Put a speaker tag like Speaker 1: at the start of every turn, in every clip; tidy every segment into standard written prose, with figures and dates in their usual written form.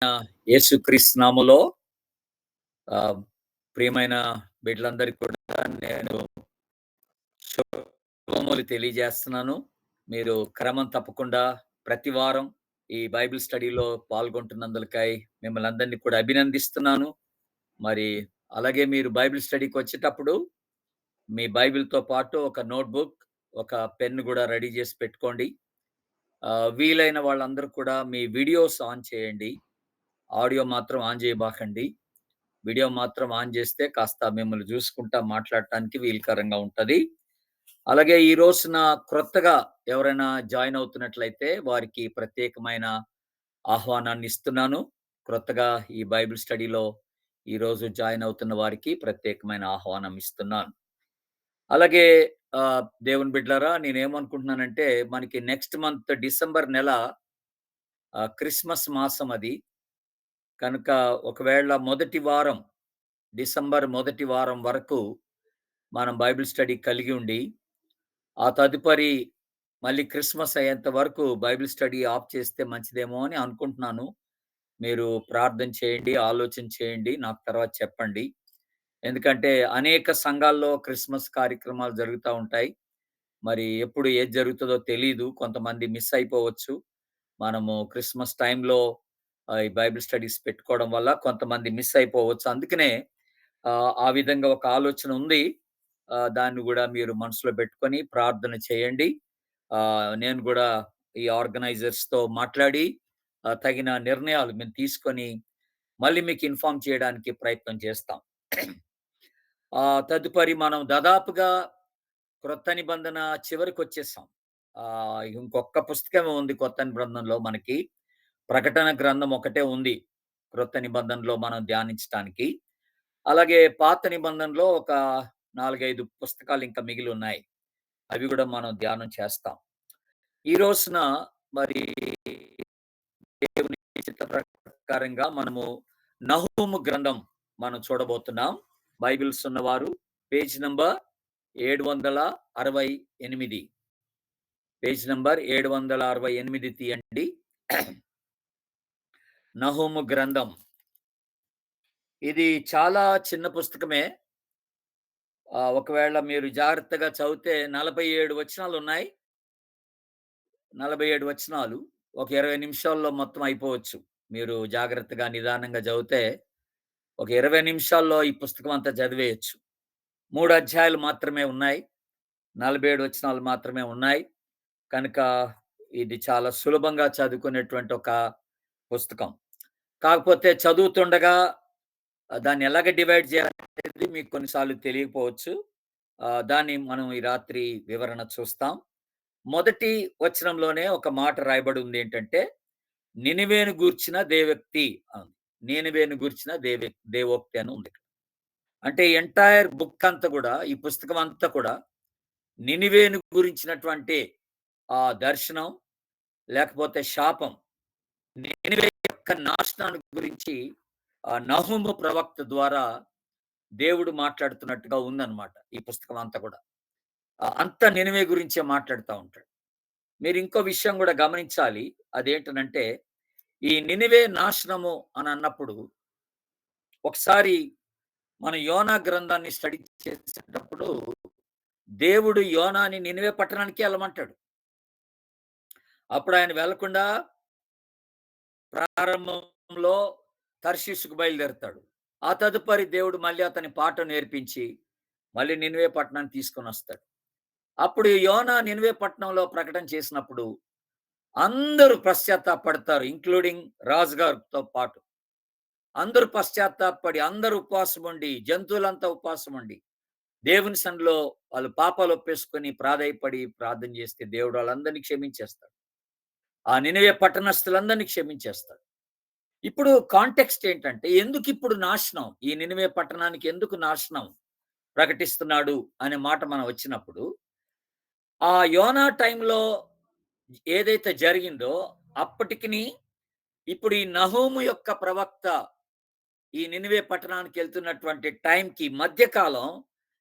Speaker 1: యేసుక్రీస్తు నామములో ఆహ్, ప్రియమైన బిడ్డలందరికీ కూడా నేను శుభములు తెలియజేస్తున్నాను. మీరు క్రమం తప్పకుండా ప్రతి వారం ఈ బైబిల్ స్టడీలో పాల్గొంటున్నందులకై మిమ్మల్ని అందరినీ కూడా అభినందిస్తున్నాను. మరి అలాగే మీరు బైబిల్ స్టడీకొచ్చేటప్పుడు మీ బైబిల్‌తో పాటు ఒక నోట్‌బుక్, ఒక పెన్ గూడా రెడీ జేసి పెట్టుకోండి. వీలైన వాళ్ళందరూ కూడా మీ వీడియోస్ ఆన్ చేయండి. ఆడియో మాత్రం ఆన్ జేయబాకండి. వీడియో మాత్రం ఆన్ చేస్తే కాస్త మిమ్మల్ని చూసుకుంటా మాట్లాడటానికి వీలుకరంగా ఉంటది. అలాగే ఈ రోజున క్రొత్తగా ఎవరైనా జాయిన్ అవుతున్నట్లయితే వారికి ప్రత్యేకమైన ఆహ్వానాన్ని ఇస్తున్నాను. క్రొత్తగా ఈ బైబిల్ స్టడీలో ఈరోజు జాయిన్ అవుతున్న వారికి ప్రత్యేకమైన ఆహ్వానం ఇస్తున్నాను. అలాగే దేవుని బిడ్డలారా నేనేమనుకుంటున్నానంటే మనకి నెక్స్ట్ మంత్ డిసెంబర్ నెల క్రిస్మస్ మాసం అది. కనుక ఒకవేళ మొదటి వారం డిసెంబర్ మొదటి వారం వరకు మనం బైబిల్ స్టడీ కలిగి ఉండి, ఆ తదుపరి మళ్ళీ క్రిస్మస్ అయ్యేంత వరకు బైబిల్ స్టడీ ఆఫ్ చేస్తే మంచిదేమో అని అనుకుంటున్నాను. మీరు ప్రార్థన చేయండి, ఆలోచన చేయండి. నాకు తర్వాత చెప్పండి. ఎందుకంటే అనేక సంఘాల్లో క్రిస్మస్ కార్యక్రమాలు జరుగుతా ఉంటాయి. మరి ఎప్పుడు ఏది జరుగుతదో తెలీదు. కొంతమంది మిస్ అయిపోవచ్చు. మనము క్రిస్మస్ టైంలో ఈ బైబిల్ స్టడీస్ పెట్టుకోవడం వల్ల కొంతమంది మిస్ అయిపోవచ్చు. అందుకనే ఆ విధంగా ఒక ఆలోచన ఉంది. దాన్ని గూడా మీరు మనసులో పెట్టుకొని ప్రార్థన చేయండి. నేను గూడా ఈ ఆర్గనైజర్స్‌తో మాట్లాడి తగిన నిర్ణయాలు మేము తీసుకొని మళ్ళీ మీకు ఇన్ఫార్మ్ చేయడానికి ప్రయత్నం చేస్తాం. తదుపరి మనం దాదాపుగా క్రొత్త నిబంధన చివరికొచ్చేసాం. ఇంకొక్క పుస్తకమే ఉంది కొత్త నిబంధనలో మనకి. ప్రకటన గ్రంథం ఒకటే ఉంది. క్రొత్త నిబంధనలో మనం ధ్యానించటానికి. అలాగే పాత నిబంధనలో ఒక 4, 5 పుస్తకాలు ఇంకా మిగిలున్నాయి. అవి గూడా మనం ధ్యానం చేస్తాం. ఈ రోజున మరి దేవుని చిత్త ప్రకారంగా మనము నహూము గ్రంథం మనం చూడబోతున్నాం. బైబిల్స్ ఉన్నవారు పేజ్ నంబర్ 768. పేజ్ నంబర్ 768 తీయండి. నహూము గ్రంథం. ఇది చాలా చిన్న పుస్తకమే. ఒకవేళ మీరు జాగ్రత్తగా చదివితే 47 వచనాలున్నాయి. 47 వచనాలు. ఒక 20 నిమిషాల్లో మొత్తం అయిపోవచ్చు. మీరు జాగ్రత్తగా నిదానంగా చదివితే ఒక 20 నిమిషాల్లో ఈ పుస్తకం అంతా చదివేయొచ్చు. 3 అధ్యాయాలు మాత్రమే ఉన్నాయి. 47 వచనాలు మాత్రమే ఉన్నాయి. కనుక ఇది చాలా సులభంగా చదువుకునేటువంటి ఒక పుస్తకం. కాకపోతే చదువుతుండగా దాన్ని ఎలాగ డివైడ్ చేయాలనేది మీకు కొన్నిసార్లు తెలియకపోవచ్చు. దాన్ని మనం ఈ రాత్రి వివరణ చూస్తాం. మొదటి వచనంలోనే ఒక మాట రాయబడి ఉంది ఏంటంటే, నినివేను గూర్చిన దేవోక్తి అని. నినివేను గూర్చిన దేవోక్తి అని ఉంది. అంటే ఎంటైర్ బుక్ అంతా కూడా, ఈ పుస్తకం అంతా కూడా నినివేను గురించినటువంటి దర్శనం లేకపోతే శాపం, నినివే యొక్క నాశనాన్ని గురించి నహూము ప్రవక్త ద్వారా దేవుడు మాట్లాడుతున్నట్టుగా ఉందన్నమాట ఈ పుస్తకం అంతా కూడా. అంతా నినివే గురించే మాట్లాడుతా ఉంటాడు. మీరు ఇంకో విషయం కూడా గమనించాలి. అదేంటనంటే, ఈ నినివే నాశనము అని అన్నప్పుడు ఒకసారి మన యోనా గ్రంథాన్ని స్టడీ చేసేటప్పుడు దేవుడు యోనాని నినివే పట్టణానికే ఎళ్ళమంటాడు. అప్పుడు ఆయన వెళ్ళకుండా ప్రారంభంలో తర్షీషుకు బయలుదేరుతాడు. ఆ తదుపరి దేవుడు మళ్ళీ అతని పాఠం నేర్పించి మళ్ళీ నినివే పట్టణానికి తీసుకొనొస్తాడు. అప్పుడు యోనా నినివే పట్టణంలో ప్రకటన చేసినప్పుడు అందరూ పశ్చాత్తాపడతారు. ఇంక్లూడింగ్ రాజుగారితో పాటు. అందరూ పశ్చాత్తాపపడి, అందరూ ఉపవాసం ఉండి, జంతువులంతా ఉపవాసం ఉండి, దేవుని సన్నిధిలో వాళ్ళు పాపాలు ఒప్పేసుకొని ప్రాధేయపడి ప్రార్థన చేస్తే దేవుడు వాళ్ళందరినీ క్షమించేస్తాడు. ఆ నినివే పట్టణస్థులందరినీ క్షమించేస్తాడు. ఇప్పుడు కాంటెక్స్ట్ ఏంటంటే, ఎందుకిప్పుడు నాశనం? ఈ నినివే పట్టణానికి ఎందుకు నాశనం ప్రకటిస్తున్నాడు అనే మాట మనం వచ్చినప్పుడు, ఆ యోనా టైంలో ఏదైతే జరిగిందో అప్పటికిని ఇప్పుడు ఈ నహూము యొక్క ప్రవక్త ఈ నినివే పట్టణానికి వెళ్తున్నటువంటి టైంకి మధ్య కాలం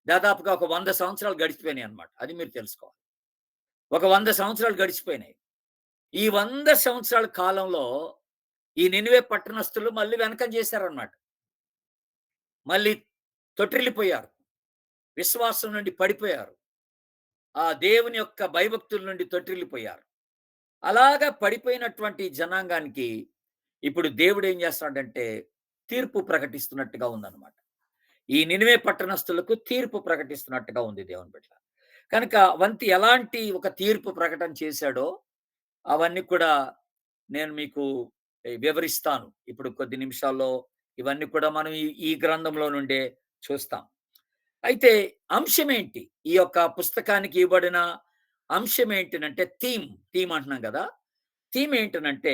Speaker 1: దాదాపుగా ఒక 100 సంవత్సరాలు గడిచిపోయినాయి అన్నమాట. అది మీరు తెలుసుకోవాలి. ఒక 100 సంవత్సరాలు గడిచిపోయినాయి. ఈ 100 సంవత్సరాల కాలంలో ఈ నినివే పట్టణస్థులు మళ్ళీ వెనకం చేశారన్నమాట. మళ్ళీ తొట్రిల్లిపోయారు. విశ్వాసం నుండి పడిపోయారు. ఆ దేవుని యొక్క భయభక్తుల నుండి తొట్రిల్లిపోయారు. అలాగా పడిపోయినటువంటి జనాంగానికి ఇప్పుడు దేవుడు ఏం చేస్తున్నాడంటే తీర్పు ప్రకటిస్తున్నట్టుగా ఉందన్నమాట. ఈ నినివే పట్టణస్థులకు తీర్పు ప్రకటిస్తున్నట్టుగా ఉంది దేవుని బిడ్డ. కనుక ఎలాంటి ఒక తీర్పు ప్రకటన చేశాడో అవన్నీ కూడా నేను మీకు వివరిస్తాను. ఇప్పుడు కొద్ది నిమిషాల్లో ఇవన్నీ కూడా మనం ఈ గ్రంథంలో నుండే చూస్తాం. అయితే అంశమేంటి? ఈ యొక్క పుస్తకానికి ఇవ్వబడిన అంశం ఏంటనంటే థీమ్ అంటున్నాం గదా! థీమ్ ఏంటనంటే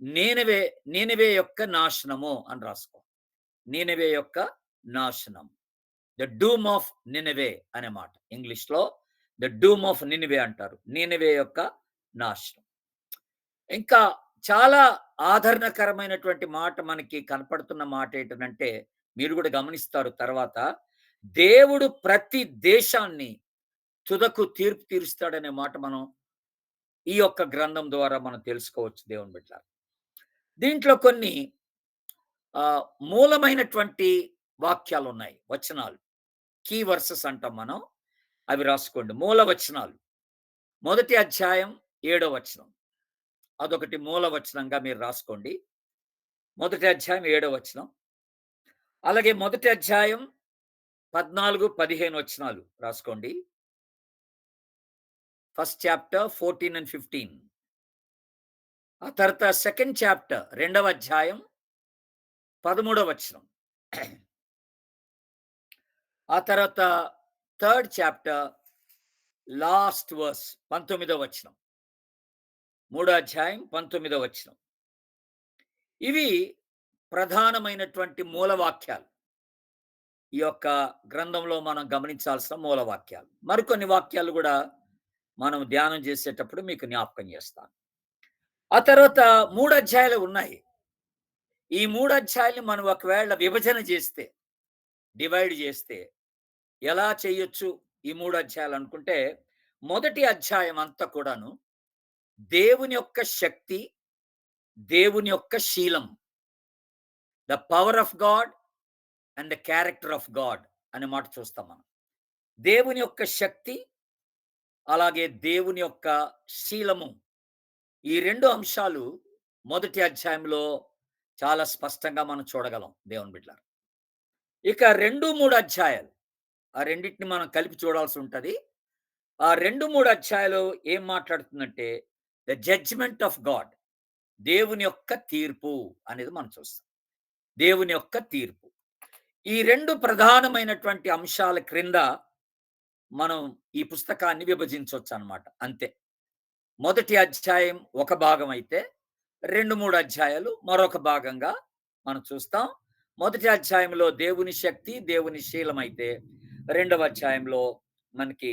Speaker 1: నీనెవే నీనెవే యొక్క నాశనము అని రాసుకో. నీనెవే యొక్క నాశనం. ద డూమ్ ఆఫ్ నినెవే అనే మాట. ఇంగ్లీష్‌లో ద డూమ్ ఆఫ్ నినివే అంటారు. నీనెవే యొక్క నాశనం. ఇంకా చాలా ఆదరణకరమైనటువంటి మాట మనకి కనపడుతున్న మాట ఏంటనంటే, మీరు గూడా గమనిస్తారు తర్వాత, దేవుడు ప్రతి దేశాన్ని తుదకు తీర్పు తీరుస్తాడనే మాట మనం ఈ యొక్క గ్రంథం ద్వారా మనం తెలుసుకోవచ్చు దేవుని బిడ్డలారా. దీంట్లో కొన్ని మూలమైనటువంటి వాక్యాలున్నాయి. వచనాలు. కీ వర్సెస్ అంటాం మనం. అవి రాసుకోండి. మూల వచనాలు. మొదటి అధ్యాయం 7వ వచనం. అదొకటి మూల వచనంగా మీరు రాసుకోండి. మొదటి అధ్యాయం 7వ వచనం. అలాగే మొదటి అధ్యాయం 14, 15 వచనాలు రాసుకోండి. First chapter 14 and 15. ఆ తర్వాత సెకండ్ చాప్టర్ రెండవ అధ్యాయం 13వ వచనం. ఆ తర్వాత థర్డ్ చాప్టర్ లాస్ట్ వర్స్ 19వ వచనం. మూడో అధ్యాయం 19వ వచనం. ఇవి ప్రధానమైనటువంటి మూలవాక్యాలు. ఈ యొక్క గ్రంథంలో మనం గమనించాల్సిన మూలవాక్యాలు. మరికొన్ని వాక్యాలు గూడా మనం ధ్యానం చేసేటప్పుడు మీకు జ్ఞాపకం చేస్తాను. ఆ తర్వాత 3 అధ్యాయాలు ఉన్నాయి. ఈ 3 అధ్యాయాలు మనం ఒకవేళ విభజన చేస్తే, డివైడ్ చేస్తే ఎలా చేయొచ్చు ఈ 3 అధ్యాయాలు అనుకుంటే, మొదటి అధ్యాయం అంతా కూడాను దేవుని యొక్క శక్తి, దేవుని యొక్క శీలం. The power of God and the character of God అనే మాట చూస్తాం మనం. దేవుని యొక్క శక్తి, అలాగే దేవుని యొక్క శీలము. ఈ 2 అంశాలు మొదటి అధ్యాయంలో చాలా స్పష్టంగా మనం చూడగలం దేవుని బిడ్డలారా. ఇక 2, 3 అధ్యాయాలు. ఆ రెండిటిని మనం కలిపి చూడాల్సి ఉంటది. ఆ 2, 3 అధ్యాయాలు ఏం మాట్లాడుతుందంటే ద జడ్జ్‌మెంట్ ఆఫ్ గాడ్. దేవుని యొక్క తీర్పు అనేది మనం చూస్తాం. దేవుని యొక్క తీర్పు. ఈ 2 ప్రధానమైనటువంటి అంశాల క్రింద మనం ఈ పుస్తకాన్ని విభజించొచ్చనమాట. అంతే. మొదటి అధ్యాయం ఒక భాగం అయితే 2, 3 అధ్యాయాలు మరొక భాగంగా మనం చూస్తాం. మొదటి అధ్యాయంలో దేవుని శక్తి, దేవుని శీలమైతే రెండవ అధ్యాయంలో మనకి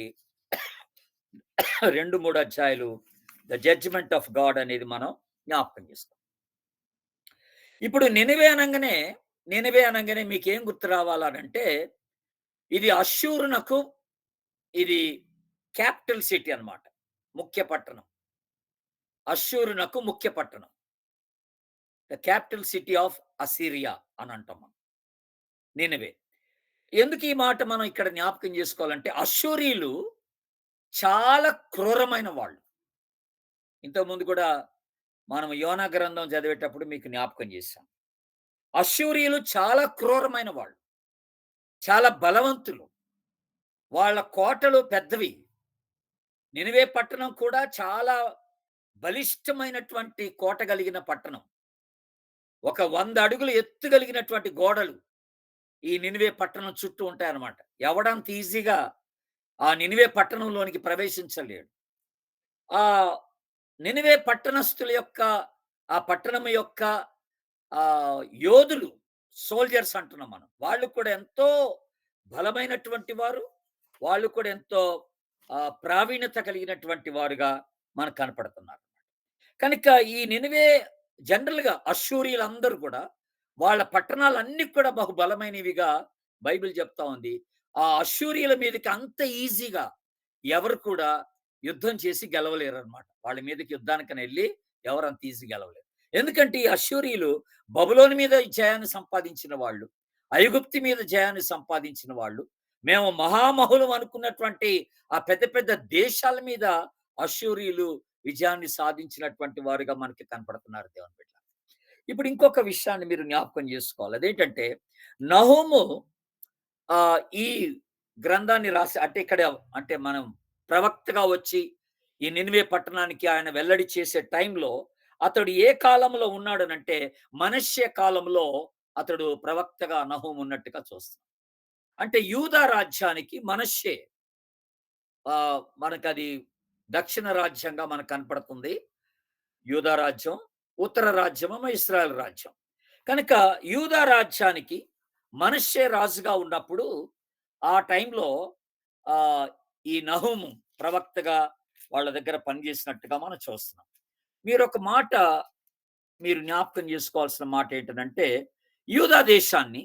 Speaker 1: 2, 3 అధ్యాయాలు ద జడ్జ్‌మెంట్ ఆఫ్ గాడ్ అనేది మనం జ్ఞాపకం చేసుకోవాలి. ఇప్పుడు నినివే అనంగానే మీకేం గుర్తు రావాలనంటే ఇది అష్షూరునకు ఇది క్యాపిటల్ సిటీ అన్నమాట. ముఖ్య పట్టణం. అష్షూరునకు ముఖ్య పట్టణం. The capital city of Assyria అని అంటాం మనం. నినివే. ఎందుకు ఈ మాట మనం ఇక్కడ జ్ఞాపకం చేసుకోవాలంటే అష్షూరీయులు చాలా క్రూరమైన వాళ్ళు. ఇంతకుముందు కూడా మనం యోనా గ్రంథం చదివేటప్పుడు మీకు జ్ఞాపకం చేశాం. అష్షూరీయులు చాలా క్రూరమైన వాళ్ళు. చాలా బలవంతులు. వాళ్ళ కోటలు పెద్దవి. నినివే పట్టణం కూడా చాలా బలిష్టమైనటువంటి కోట కలిగిన పట్టణం. ఒక 100 అడుగులు ఎత్తు కలిగినటువంటి గోడలు ఈ నినివే పట్టణం చుట్టూ ఉంటాయన్నమాట. ఎవడంత ఈజీగా ఆ నినివే పట్టణంలోనికి ప్రవేశించలేడు. ఆ నినివే పట్టణస్థుల యొక్క ఆ పట్టణం యొక్క యోధులు, సోల్జర్స్ అంటున్నాం మనం. వాళ్ళు కూడా ఎంతో బలమైనటువంటి వారు. వాళ్ళు కూడా ఎంతో ప్రావీణ్యత కలిగినటువంటి వారుగా మనకు కనపడుతున్నారు. కనుక ఈ నినివే జనరల్‌గా అష్షూరీయులందరూ కూడా వాళ్ళ పట్టణాలన్నీ కూడా బహు బలమైనవిగా బైబిల్ చెప్తా ఉంది. ఆ అష్షూరీయుల మీదకి అంత ఈజీగా ఎవరు కూడా యుద్ధం చేసి గెలవలేరన్నమాట. వాళ్ళ మీదకి యుద్ధానికని ఎళ్లి ఎవరు అంత ఈజీ గెలవలేరు. ఎందుకంటే ఈ అష్షూరీయులు బబులోను మీద జయాన్ని సంపాదించిన వాళ్ళు. ఐగుప్తు మీద జయాన్ని సంపాదించిన వాళ్ళు. మేము మహామహులం అనుకున్నటువంటి ఆ పెద్ద పెద్ద దేశాల మీద అష్షూరీయులు విజయాన్ని సాధించినటువంటి వారుగా మనకి కనపడుతున్నారు దేవుని బిడ్డలారా. ఇప్పుడు ఇంకొక విషయాన్ని మీరు జ్ఞాపకం చేసుకోవాలి. అదేంటంటే నహూము ఈ గ్రంథాన్ని రాసి అంటే ఇక్కడ అంటే మనం ప్రవక్తగా వచ్చి ఈ నినివే పట్టణానికి ఆయన వెల్లడి చేసే టైంలో అతడు ఏ కాలంలో ఉన్నాడనంటే మనష్య కాలంలో అతడు ప్రవక్తగా నహూము ఉన్నట్టుగా చూస్తాం. అంటే యూదా రాజ్యానికి మనష్షే మనకది దక్షిణ రాజ్యంగా మనకు కనపడుతుంది. యూదా రాజ్యం, ఉత్తర రాజ్యమేమో ఇశ్రాయేల్ రాజ్యం. కనుక యూదా రాజ్యానికి మనష్షే రాజుగా ఉన్నప్పుడు ఆ టైంలో ఆహ్, ఈ నహూము ప్రవక్తగా వాళ్ళ దగ్గర పనిచేసినట్టుగా మనం చూస్తున్నాం. మీరొక మాట మీరు జ్ఞాపకం చేసుకోవాల్సిన మాట ఏంటనంటే, యూదా దేశాన్ని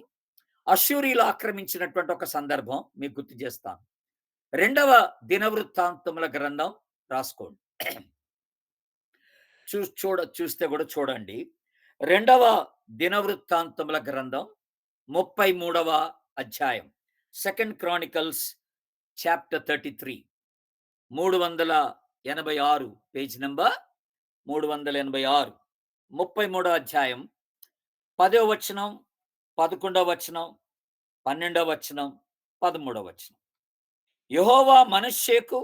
Speaker 1: అష్షూరీయులు ఆక్రమించినటువంటి ఒక సందర్భం మీకు గుర్తు చేస్తాను. రెండవ దినవృత్తాంతముల గ్రంథం రాసుకోండి. చూస్తే కూడా చూడండి. రెండవ దినవృత్తాంతముల గ్రంథం 33వ అధ్యాయం. Second Chronicles chapter 33 386 page number 386 33వ అధ్యాయం 10వ వచనం, 11వ వచనం, 12వ వచనం, 13వ వచనం. యెహోవా మనష్షేకు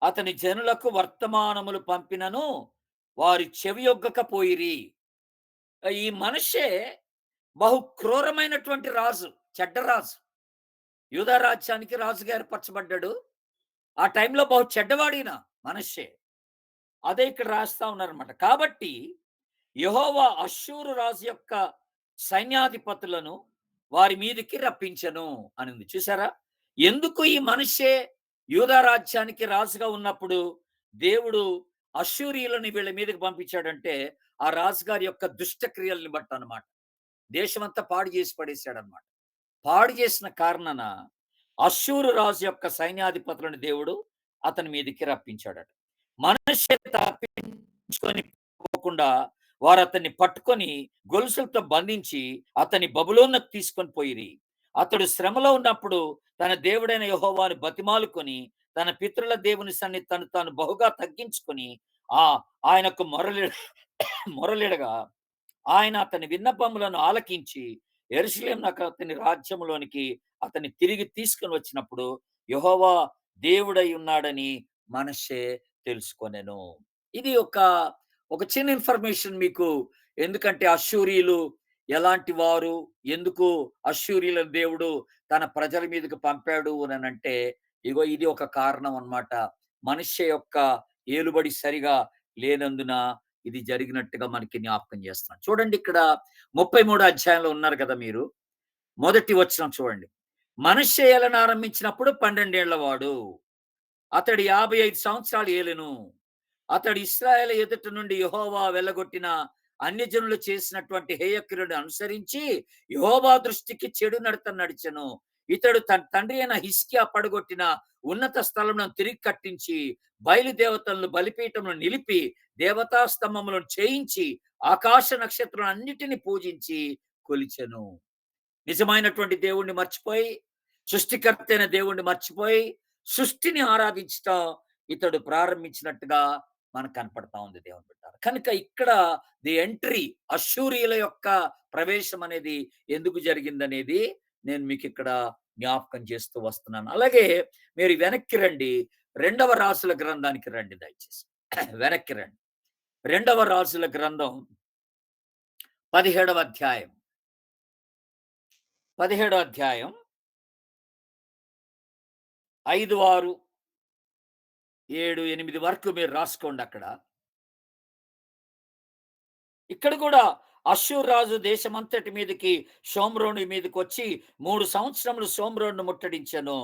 Speaker 1: అతని జనులకు వర్తమానములు పంపినను వారి చెవియొగ్గకపోయిరి. ఈ మనష్షే బహు క్రూరమైనటువంటి రాజు, చెడ్డ రాజు. యూదా రాజ్యానికి రాజుగా ఏర్పరచబడ్డాడు. ఆ టైంలో బహు చెడ్డవాడిన మనష్షే. అదే ఇక్కడ రాస్తా ఉన్నారనమాట. కాబట్టి యెహోవా అష్షూరు రాజు యొక్క సైన్యాధిపతులను వారి మీదికి రప్పించెను అని ఉంది. చూసారా? ఎందుకు ఈ మనష్షే యూదా రాజ్యానికి రాజుగా ఉన్నప్పుడు దేవుడు అష్షూరీయులని వీళ్ళ మీదకి పంపించాడంటే ఆ రాజుగారి యొక్క దుష్ట క్రియల్ని బట్టనమాట. దేశమంతా పాడు చేసి పడేశాడనమాట. పాడు చేసిన కారణాన అష్షూరు రాజు యొక్క సైన్యాధిపతులను దేవుడు అతని మీదకి రప్పించాడట. మనష్షే తప్పించుకొని పోకుండా వారు అతన్ని పట్టుకొని గొలుసులతో బంధించి అతని బబులోనుకు తీసుకొని పోయిరి. అతడు శ్రమలో ఉన్నప్పుడు తన దేవుడైన యెహోవాను బతిమాలుకొని తన పితరుల దేవుని సన్నిధి తను తాను బహుగా తగ్గించుకొని ఆ ఆయనకు మొరలిడగా ఆయన అతని విన్నపములను ఆలకించి యెరూషలేము అతని రాజ్యంలోనికి అతన్ని తిరిగి తీసుకొని వచ్చినప్పుడు యెహోవా దేవుడై ఉన్నాడని మనష్షే తెలుసుకొనెను. ఇది ఒక చిన్న ఇన్ఫర్మేషన్ మీకు. ఎందుకంటే అష్షూరీయులు ఎలాంటి వారు, ఎందుకు అష్షూరీయుల దేవుడు తన ప్రజల మీదకి పంపాడు అనంటే ఇగో ఇది ఒక కారణం అన్నమాట. మనష్షే యొక్క ఏలుబడి సరిగా లేనందున ఇది జరిగినట్టుగా మనకి జ్ఞాపకం చేస్తున్నాను. చూడండి ఇక్కడ 33 అధ్యాయంలో ఉన్నారు కదా మీరు. మొదటి వచనం చూడండి. మనష్షే ఏలన ఆరంభించినప్పుడు 12 ఏళ్ల వాడు. అతడు 55 సంవత్సరాలు ఏలెను. అతడు ఇశ్రాయేలు ఎదుట నుండి యెహోవా వెళ్ళగొట్టిన అన్యజనులు చేసినటువంటి హేయక్రియలను అనుసరించి యెహోవా దృష్టికి చెడు నడత నడిచెను. ఇతడు తన తండ్రి అయిన హిజ్కియా పడగొట్టిన ఉన్నత స్థలములను తిరిగి కట్టించి బయలుదేవతలను బలిపీఠములను నిలిపి దేవతా స్తంభములను చేయించి ఆకాశ నక్షత్రాలన్నిటిని పూజించి కొలిచెను. నిజమైనటువంటి దేవుణ్ణి మర్చిపోయి, సృష్టికర్త అయిన దేవుణ్ణి మర్చిపోయి సృష్టిని ఆరాధించటం ఇతడు ప్రారంభించినట్టుగా మనకు కనపడతా ఉంది దేవుని బిడ్డలారా. కనుక ఇక్కడ ది ఎంట్రీ అష్షూరీయుల యొక్క ప్రవేశం అనేది ఎందుకు జరిగిందనేది నేను మీకు ఇక్కడ జ్ఞాపకం చేస్తూ వస్తున్నాను. అలాగే మీరు వెనక్కి రండి. రెండవ రాసుల గ్రంథానికి రండి దయచేసి. వెనక్కి రండి. రెండవ రాసుల గ్రంథం 17వ అధ్యాయం. 17వ అధ్యాయం 5, 6, 7, 8 వరకు మీరు రాసుకోండి అక్కడ. ఇక్కడ కూడా అష్షూరు రాజు దేశమంతటి మీదకి షోమ్రోను మీదకొచ్చి 3 సంవత్సరములు షోమ్రోనును ముట్టడించెను.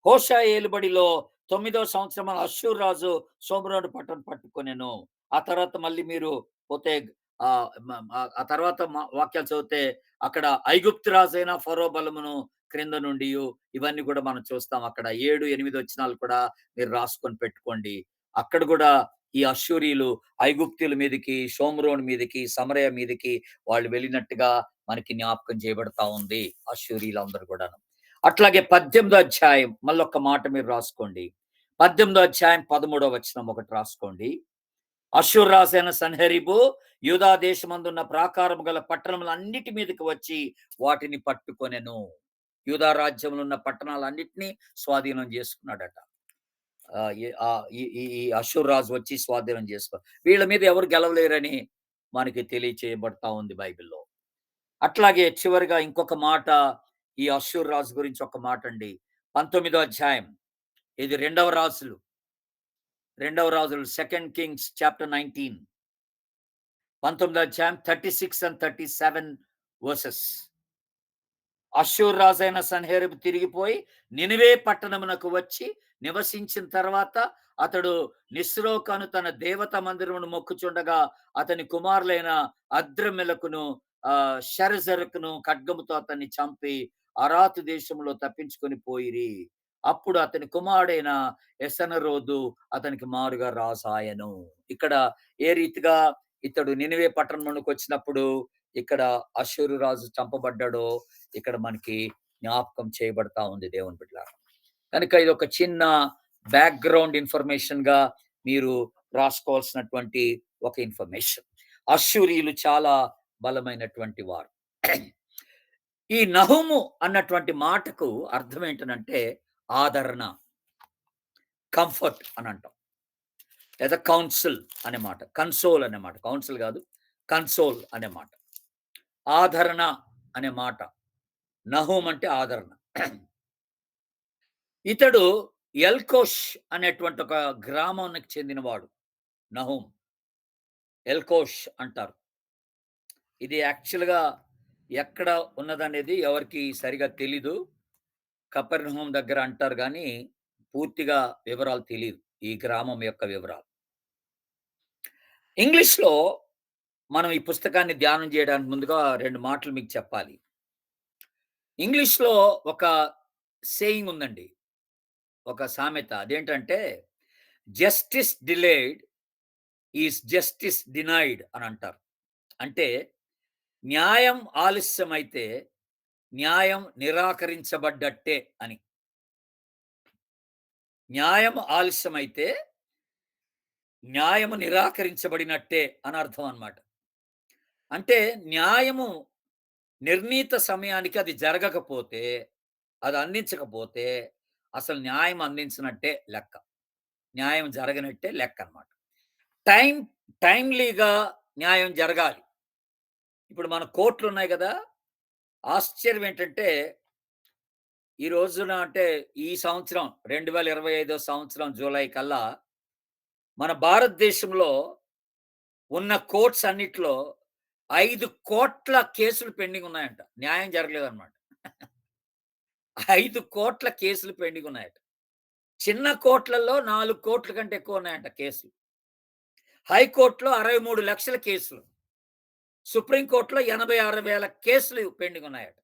Speaker 1: హోషేయ ఏలుబడిలో 9వ సంవత్సరం అష్షూరు రాజు షోమ్రోను పట్టణం పట్టుకొనెను. ఆ తర్వాత మళ్ళీ మీరు పోతే ఆ తర్వాత వాక్యాలు చదివితే అక్కడ ఐగుప్తు రాజైన ఫరో బలమును క్రింద నుండి ఇవన్నీ కూడా మనం చూస్తాం. అక్కడ 7, 8 వచనాలు కూడా మీరు రాసుకొని పెట్టుకోండి. అక్కడ కూడా ఈ అష్షూరీయులు ఐగుప్తీయుల మీదకి, షోమ్రోన్ మీదకి, సమరయ మీదకి వాళ్ళు వెళ్ళినట్టుగా మనకి జ్ఞాపకం చేయబడతా ఉంది. అష్షూరీయులందరూ కూడాను. అట్లాగే 18థ్ అధ్యాయం మళ్ళొక్క మాట మీరు రాసుకోండి. 18థ్ అధ్యాయం 13వ వచనం ఒకటి రాసుకోండి. అష్షూరు రాజైన సన్హెరీబు యూదా దేశమందున్న ప్రాకారము గల పట్టణములన్నిటి మీదకి వచ్చి వాటిని పట్టుకొనెను. యూదా రాజ్యంలో ఉన్న పట్టణాలన్నిటిని స్వాధీనం చేసుకున్నాడట. ఈ అష్షూరు రాజు వచ్చి స్వాధీనం చేసుకో వీళ్ళ మీద ఎవరు గెలవలేరని మనకి తెలియచేయబడతా ఉంది బైబిల్‌లో. అట్లాగే చివరిగా ఇంకొక మాట ఈ అష్షూరు రాజు గురించి ఒక మాట అండి. 19థ్ అధ్యాయం ఇది రెండవ రాజులు 2 కింగ్స్ చాప్టర్ 19 19థ్ అధ్యాయం 36 అండ్ 37 వర్సెస్. అష్షూరు రాజైన సన్హెరీబు తిరిగిపోయి నినివే పట్టణమునకు వచ్చి నివసించిన తర్వాత అతడు నిస్రోకను తన దేవత మందిరమును మొక్కుచుండగా అతని కుమారులైన అద్రమెలకును షరెజెరుకును ఖడ్గముతో అతన్ని చంపి అరాతు దేశంలో తప్పించుకొని పోయిరి. అప్పుడు అతని కుమారుడైన ఎసనరోదు అతనికి మారుగా రాసాయను. ఇక్కడ ఏ రీతిగా ఇతడు నినివే పట్టణమునకు వచ్చినప్పుడు ఇక్కడ అష్షూరు రాజు చంపబడ్డాడో ఇక్కడ మనకి జ్ఞాపకం చేయబడతా ఉంది దేవుని బిడ్డలారా. కనుక ఇది ఒక చిన్న బ్యాక్‌గ్రౌండ్ ఇన్ఫర్మేషన్‌గా మీరు రాసుకోవాల్సినటువంటి ఒక ఇన్ఫర్మేషన్. అష్షూరీయులు చాలా బలమైనటువంటి వారు. ఈ నహుము అన్నటువంటి మాటకు అర్థం ఏంటనంటే ఆదరణ, కంఫర్ట్ అని అంటాం. లేదా కౌన్సిల్ అనే మాట, కన్సోల్ అనే మాట, కౌన్సిల్ కాదు కన్సోల్ అనే మాట, ఆదరణ అనే మాట. నహూం అంటే ఆదరణ. ఇతడు ఎల్కోష్ అనేటువంటి ఒక గ్రామానికి చెందినవాడు. నహూం ఎల్కోష్ అంటారు. ఇది యాక్చువల్‌గా ఎక్కడ ఉన్నదనేది ఎవరికి సరిగా తెలీదు. కపెర్నహూం దగ్గర అంటారు గానీ పూర్తిగా వివరాలు తెలీదు. ఈ గ్రామం యొక్క వివరాలు. ఇంగ్లీష్‌లో మనం ఈ పుస్తకాన్ని ధ్యానం చేయడానికి ముందుగా 2 మాటలు మీకు చెప్పాలి. ఇంగ్లీష్‌లో ఒక సేయింగ్ ఉందండి. ఒక సామెత. అదేంటంటే justice delayed is justice denied అని అంటారు. అంటే న్యాయం ఆలస్యమైతే న్యాయం నిరాకరించబడ్డట్టే అని. న్యాయం ఆలస్యమైతే న్యాయము నిరాకరించబడినట్టే అని అర్థం అన్నమాట. అంటే న్యాయము నిర్ణీత సమయానికి అది జరగకపోతే, అది అందించకపోతే అసలు న్యాయం అందించినట్టే లెక్క. న్యాయం జరగనట్టే లెక్క అన్నమాట. టైం టైమ్‌లీగా న్యాయం జరగాలి. ఇప్పుడు మన కోర్టులున్నాయి గదా! ఆశ్చర్యం ఏంటంటే, ఈ రోజున అంటే ఈ సంవత్సరం 2025 సంవత్సరం జూలై కల్లా మన భారతదేశంలో ఉన్న కోర్ట్స్ అన్నిట్లో 5,00,00,000 కేసులు పెండింగ్ ఉన్నాయంట. న్యాయం జరగలేదన్నమాట. 5,00,00,000 కేసులు పెండింగ్ ఉన్నాయట. చిన్న కోర్ట్‌లలో 4,00,00,000 కంటే ఎక్కువ ఉన్నాయంట కేసులు. హైకోర్ట్‌లో 63,00,000 కేసులు. సుప్రీం కోర్ట్‌లో 86,000 కేసులు పెండింగ్ ఉన్నాయట.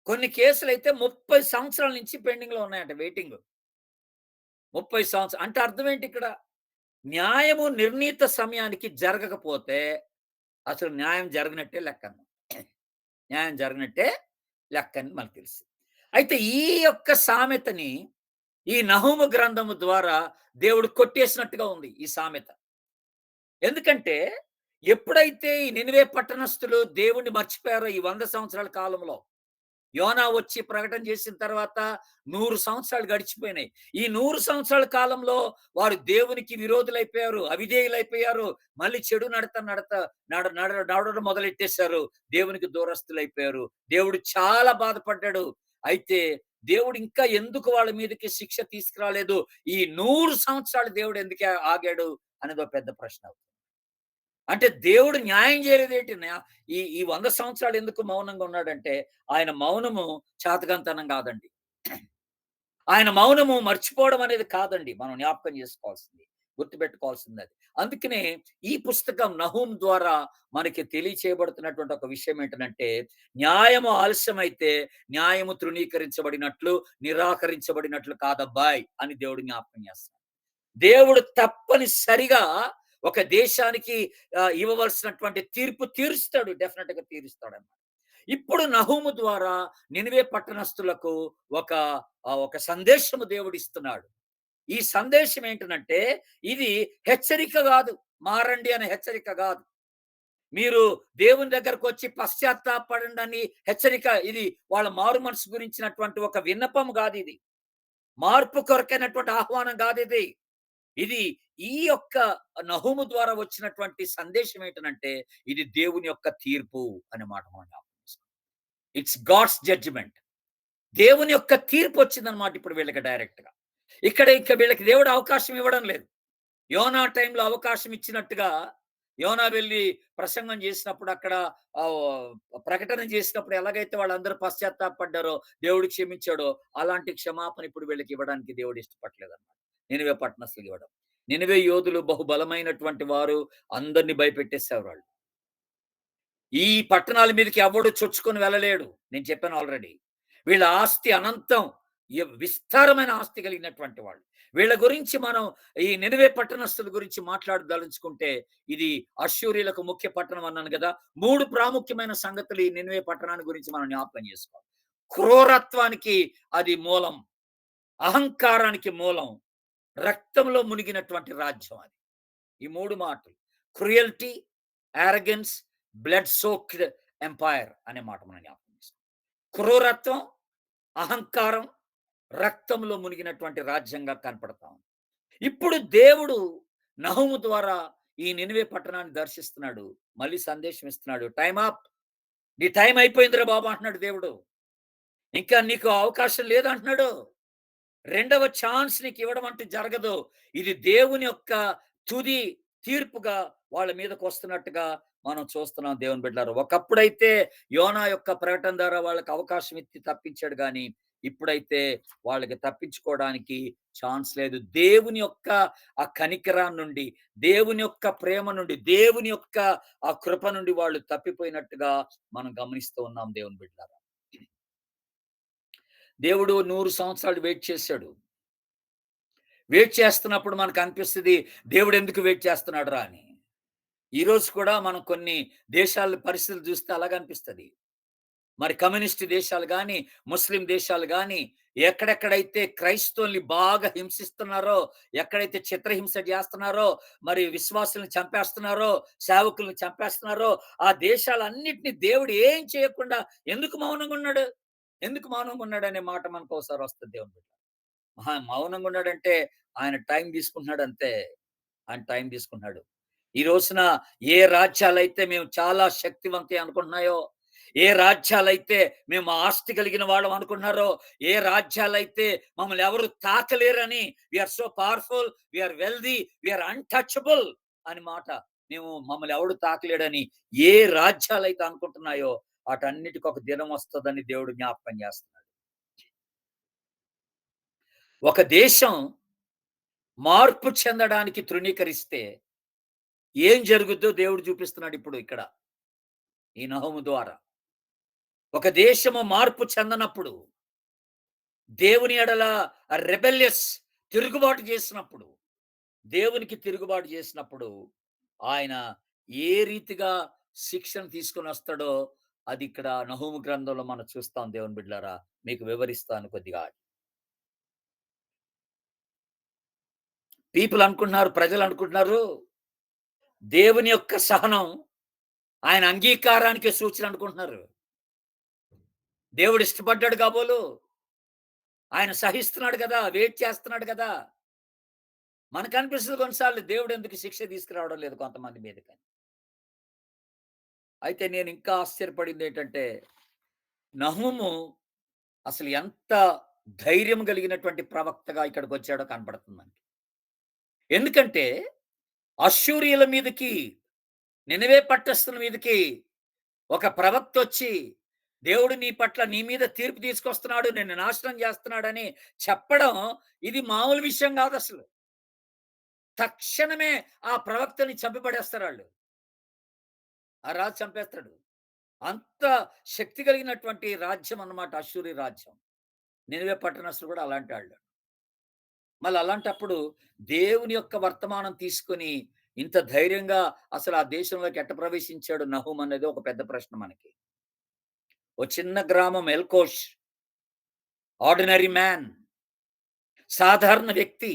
Speaker 1: కొన్ని కేసులైతే 30 సంవత్సరాల నుంచి పెండింగ్‌లో ఉన్నాయట వెయిటింగ్. 30 సంవత్సరాలు అంటే అర్థం ఏంటి ఇక్కడ? న్యాయము నిర్ణీత సమయానికి జరగకపోతే అసలు న్యాయం జరిగినట్టే లెక్కన్నమాట. న్యాయం జరిగినట్టే లెక్కని మనకు తెలుసు. అయితే ఈ యొక్క సామెతని ఈ నహూము గ్రంథము ద్వారా దేవుడు కొట్టేసినట్టుగా ఉంది ఈ సామెత. ఎందుకంటే ఎప్పుడైతే ఈ నినివే పట్టణస్థులు దేవుణ్ణి మర్చిపోయారో ఈ 100 సంవత్సరాల కాలంలో, యోనా వచ్చి ప్రకటన చేసిన తర్వాత 100 సంవత్సరాలు గడిచిపోయినాయి. ఈ 100 సంవత్సరాల కాలంలో వారు దేవునికి విరోధులైపోయారు, అవిధేయులైపోయారు. మళ్ళీ చెడు నడవడం మొదలెట్టేశారు. దేవునికి దూరస్తులైపోయారు. దేవుడు చాలా బాధపడ్డాడు. అయితే దేవుడు ఇంకా ఎందుకు వాళ్ళ మీదకి శిక్ష తీసుకురాలేదు? ఈ 100 సంవత్సరాలు దేవుడు ఎందుకు ఆగాడు అనేది ఒక పెద్ద ప్రశ్న. అంటే దేవుడు న్యాయం చేయలేదేంటి? ఈ 100 సంవత్సరాలు ఎందుకు మౌనంగా ఉన్నాడంటే, ఆయన మౌనము చాతకంతనం కాదండి. ఆయన మౌనము మర్చిపోవడం అనేది కాదండి. మనం జ్ఞాపకం చేసుకోవాల్సింది. గుర్తుపెట్టుకోవాల్సింది అది. అందుకనే ఈ పుస్తకం నహూం ద్వారా మనకి తెలియచేయబడుతున్నటువంటి ఒక విషయం ఏంటంటే, న్యాయము ఆలస్యమైతే న్యాయము తృణీకరించబడినట్లు, నిరాకరించబడినట్లు కాదబ్బాయ్ అని దేవుడు జ్ఞాపకం చేస్తున్నాడు. దేవుడు తప్పనిసరిగా ఒక దేశానికి ఇవ్వవలసినటువంటి తీర్పు తీరుస్తాడు. డెఫినిట్‌గా తీరుస్తాడన్నమాట. ఇప్పుడు నహూము ద్వారా నినివే పట్టణస్థులకు ఒక ఒక సందేశము దేవుడిస్తున్నాడు. ఈ సందేశం ఏంటనంటే, ఇది హెచ్చరిక గాదు. మారండి అనే హెచ్చరిక గాదు. మీరు దేవుని దగ్గరకొచ్చి పశ్చాత్తాపపడండని హెచ్చరిక. ఇది వాళ్ళ మారు మనసు గురించినటువంటి ఒక విన్నపం గాదిది. మార్పు కొరకైనటువంటి ఆహ్వానం గాదిది. ఇది ఈ యొక్క నహూము ద్వారా వచ్చినటువంటి సందేశం ఏంటనంటే, ఇది దేవుని యొక్క తీర్పు అనే మాట మనం జ్ఞాపకం చేసుకోవాలి. It's God's judgement. దేవుని యొక్క తీర్పు వచ్చిందన్నమాట ఇప్పుడు వీళ్ళకి డైరెక్ట్‌గా. ఇక వీళ్ళకి దేవుడు అవకాశం ఇవ్వడం లేదు. యోనా టైంలో అవకాశం ఇచ్చినట్టుగా యోనా వెళ్లి ప్రసంగం చేసినప్పుడు అక్కడ ప్రకటన చేసినప్పుడు ఎలాగైతే వాళ్ళందరూ పశ్చాత్తాపపడ్డారో, దేవుడు క్షమించాడో, అలాంటి క్షమాపణ ఇప్పుడు వీళ్ళకి ఇవ్వడానికి దేవుడు ఇష్టపడలేదన్నమాట. నినివే పట్టణస్థులకి ఇవ్వడం. నినివే యోధులు బహుబలమైనటువంటి వారు, అందరిని భయపెట్టేసేవారు వాళ్ళు. ఈ పట్టణాల మీదకి ఎవడు చొచ్చుకొని వెళ్ళలేడు. నేను చెప్పాను ఆల్రెడీ. వీళ్ళ ఆస్తి అనంతం. విస్తారమైన ఆస్తి కలిగినటువంటి వాళ్ళు. వీళ్ళ గురించి మనం ఈ నినివే పట్టణస్థుల గురించి మాట్లాడదలుచుకుంటే, ఇది అష్షూరీయులకు ముఖ్య పట్టణం అన్నాను గదా! 3 ప్రాముఖ్యమైన సంగతులు ఈ నినివే పట్టణాన్ని గురించి మనం జ్ఞాపకం చేసుకోవాలి. క్రూరత్వానికి అది మూలం. అహంకారానికి మూలం. రక్తంలో మునిగినటువంటి రాజ్యం అది. ఈ 3 మాటలు. Cruelty, arrogance, blood soaked empire అనే మాట మనం జ్ఞాపకం చేసుకోవాలి. క్రూరత్వం, అహంకారం, రక్తంలో మునిగినటువంటి రాజ్యంగా కనపడతా ఉంది. ఇప్పుడు దేవుడు నహూము ద్వారా ఈ నినివే పట్టణాన్ని దర్శిస్తున్నాడు. మళ్ళీ సందేశం ఇస్తున్నాడు. Time up. నీ టైం అయిపోయిందిరా బాబు అంటున్నాడు దేవుడు. ఇంకా నీకు అవకాశం లేదంటున్నాడు. రెండవ ఛాన్స్ నీకివ్వడం అంటూ జరగదు. ఇది దేవుని యొక్క తుది తీర్పుగా వాళ్ళ మీదకొస్తున్నట్టుగా మనం చూస్తున్నాం దేవుని బిడ్డలారా. ఒకప్పుడైతే యోనా యొక్క ప్రకటన ద్వారా వాళ్ళకి అవకాశం ఇచ్చి తప్పించాడు గానీ, ఇప్పుడైతే వాళ్ళకి తప్పించుకోవడానికి ఛాన్స్ లేదు. దేవుని యొక్క ఆ కనికరం నుండి, దేవుని యొక్క ప్రేమ నుండి, దేవుని యొక్క ఆ కృప నుండి వాళ్ళు తప్పిపోయినట్టుగా మనం గమనిస్తూ ఉన్నాం దేవుని బిడ్డలారా. దేవుడు 100 సంవత్సరాలు వెయిట్ చేశాడు. వెయిట్ చేస్తున్నప్పుడు మనకనిపిస్తది, దేవుడెందుకు వెయిట్ చేస్తున్నాడురా అని. ఈరోజు కూడా మనం కొన్ని దేశాల పరిస్థితులు చూస్తే అలాగనిపిస్తది. మరి కమ్యూనిస్ట్ దేశాలు గాని, ముస్లిం దేశాలు గాని, ఎక్కడెక్కడైతే క్రైస్తవుల్ని బాగా హింసిస్తున్నారో, ఎక్కడైతే చిత్రహింస జేస్తున్నారో, మరి విశ్వాసుల్ని చంపేస్తున్నారో, సేవకుల్ని చంపేస్తున్నారో, ఆ దేశాలన్నిటిని దేవుడు ఏం చేయకుండా ఎందుకు మౌనంగున్నాడు? ఎందుకు మౌనంగున్నాడనే మాట మనకోసారి వస్తది దేవుని బిడ్డ. మౌనంగా ఉన్నాడంటే ఆయన టైం తీసుకుంటున్నాడు అంతే. ఆయన టైం తీసుకుంటున్నాడు. ఈ రోజున ఏ రాజ్యాలైతే మేము చాలా శక్తివంతం అనుకుంటున్నాయో, ఏ రాజ్యాలైతే మేము ఆస్తి కలిగిన వాళ్ళం అనుకుంటున్నారో, ఏ రాజ్యాలైతే మమ్మల్ని ఎవరు తాకలేరని we are so powerful, we are wealthy, we are untouchable అని మాట. మేము మమ్మల్ని ఎవడు తాకలేడని ఏ రాజ్యాలైతే అనుకుంటున్నాయో, వాటన్నిటికి ఒక దినం వస్తదని దేవుడు జ్ఞాపకం చేస్తున్నాడు. ఒక దేశం మార్పు చెందడానికి తృణీకరిస్తే ఏం జరుగుద్దో దేవుడు చూపిస్తున్నాడు ఇప్పుడు ఇక్కడ. ఈ నహూము ద్వారా. ఒక దేశము మార్పు చెందనప్పుడు, దేవుని ఎడల రెబెలియస్ తిరుగుబాటు చేసినప్పుడు, దేవునికి తిరుగుబాటు చేసినప్పుడు, ఆయన ఏ రీతిగా శిక్షను తీసుకొనొస్తాడో, అది ఇక్కడ నహూము గ్రంథంలో మనం చూస్తాం దేవుని బిడ్డలారా. మీకు వివరిస్తాను కొద్దిగా. ప్రజలనుకుంటున్నారు, దేవుని యొక్క సహనం ఆయన అంగీకారానికి సూచన అనుకుంటున్నారు. దేవుడు ఇష్టపడ్డాడు కాబోలు. ఆయన సహిస్తున్నాడు గదా! వెయిట్ చేస్తున్నాడు గదా! మనకనిపిస్తది కొన్నిసార్లు దేవుడెందుకు శిక్ష తీసుకురావడం లేదు కొంతమంది మీదకని. అయితే నేనింకా ఆశ్చర్యపడిందేంటంటే, నహూము అసలు ఎంత ధైర్యం కలిగినటువంటి ప్రవక్తగా ఇక్కడికొచ్చాడో కనపడుతుంది మనకి. ఎందుకంటే, అష్షూరీయుల మీదకి, నినవే పట్టణస్థుల మీదకి ఒక ప్రవక్తొచ్చి, దేవుడు నీ మీద తీర్పు తీసుకొస్తున్నాడు, నిన్ను నాశనం చేస్తున్నాడని చెప్పడం ఇది మామూలు విషయం గాదసలు. తక్షణమే ఆ ప్రవక్తని చంపిపడేస్తారాళ్ళు. ఆ రాజు చంపేస్తాడు. అంత శక్తి కలిగినటువంటి రాజ్యం అన్నమాట అష్షూరి రాజ్యం. నినివే పట్టణస్థులు కూడా అలాంటాళ్ళు. మళ్ళీ అలాంటప్పుడు దేవుని యొక్క వర్తమానం తీసుకొని ఇంత ధైర్యంగా అసలు ఆ దేశంలోకి ఎట్ట ప్రవేశించాడు నహూం అనేది ఒక పెద్ద ప్రశ్న మనకి. ఓ చిన్న గ్రామం ఎల్కోష్, ఆర్డినరీ మ్యాన్, సాధారణ వ్యక్తి,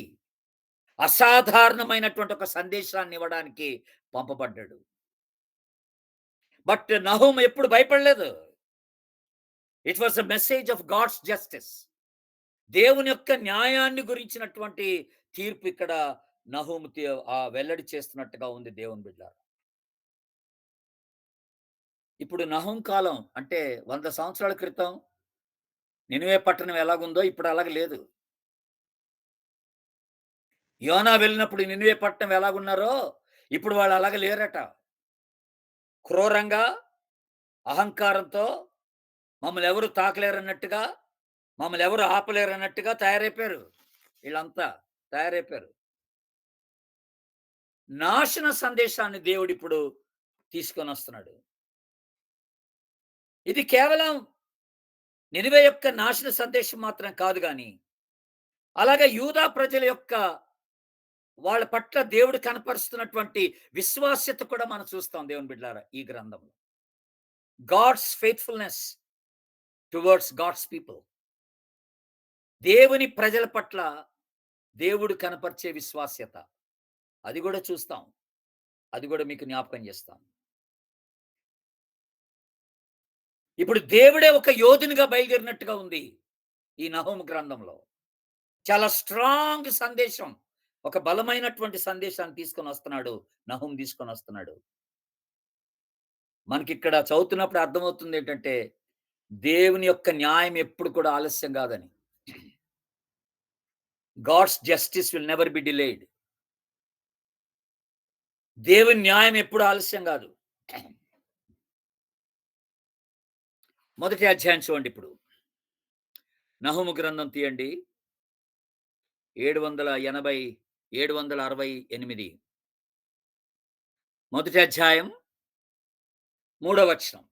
Speaker 1: అసాధారణమైనటువంటి ఒక సందేశాన్ని ఇవ్వడానికి పంపబడ్డాడు. బట్ నహూం ఎప్పుడు భయపడలేదు. It was a message of God's justice. దేవుని యొక్క న్యాయాన్ని గురించినటువంటి తీర్పు ఇక్కడ నహూము వెల్లడి చేస్తున్నట్టుగా ఉంది దేవుని బిడ్డలారా. ఇప్పుడు నహూం కాలం అంటే 100 సంవత్సరాల క్రితం నినివే పట్టణం ఎలాగుందో ఇప్పుడు అలాగ లేదు. యోనా వెళ్ళినప్పుడు నినివే పట్టణం ఎలాగున్నారో ఇప్పుడు వాళ్ళు అలాగ లేరట. క్రూరంగా, అహంకారంతో మమ్మల్ని ఎవరు తాకలేరన్నట్టుగా, మమ్మల్ని ఎవరు ఆపలేరన్నట్టుగా తయారైపోయారు. వీళ్ళంతా తయారైపోయారు. నాశన సందేశాన్ని దేవుడిప్పుడు తీసుకొనొస్తున్నాడు. ఇది కేవలం నినివే యొక్క నాశన సందేశం మాత్రం కాదు గాని, అలాగే యూదా ప్రజల యొక్క వాళ్ళ పట్ల దేవుడు కనపరుస్తున్నటువంటి విశ్వాస్యత కూడా మనం చూస్తాం దేవుని బిడ్డలారా ఈ గ్రంథంలో. God's faithfulness towards God's people. దేవుని ప్రజల పట్ల దేవుడు కనపరిచే విశ్వాస్యత. అది గూడా చూస్తాం. అది గూడా మీకు జ్ఞాపకం చేస్తాను. ఇప్పుడు దేవుడే ఒక యోధునిగా బయలుదేరినట్టుగా ఉంది ఈ నహూము గ్రంథంలో. చాలా స్ట్రాంగ్ సందేశం. ఒక బలమైనటువంటి సందేశాన్ని తీసుకొనొస్తున్నాడు. నహూం తీసుకొనొస్తున్నాడు. మనకిక్కడ చదువుతున్నప్పుడు అర్థమవుతుందేంటంటే, దేవుని యొక్క న్యాయం ఎప్పుడు కూడా ఆలస్యం గాదని. God's justice will never be delayed. దేవుని న్యాయం ఎప్పుడు ఆలస్యం గాదు. మొదటి అధ్యాయం చూడండిప్పుడు. నహూము గ్రంథం తీయండి. 768 మొదటి అధ్యాయం మూడో వచనం.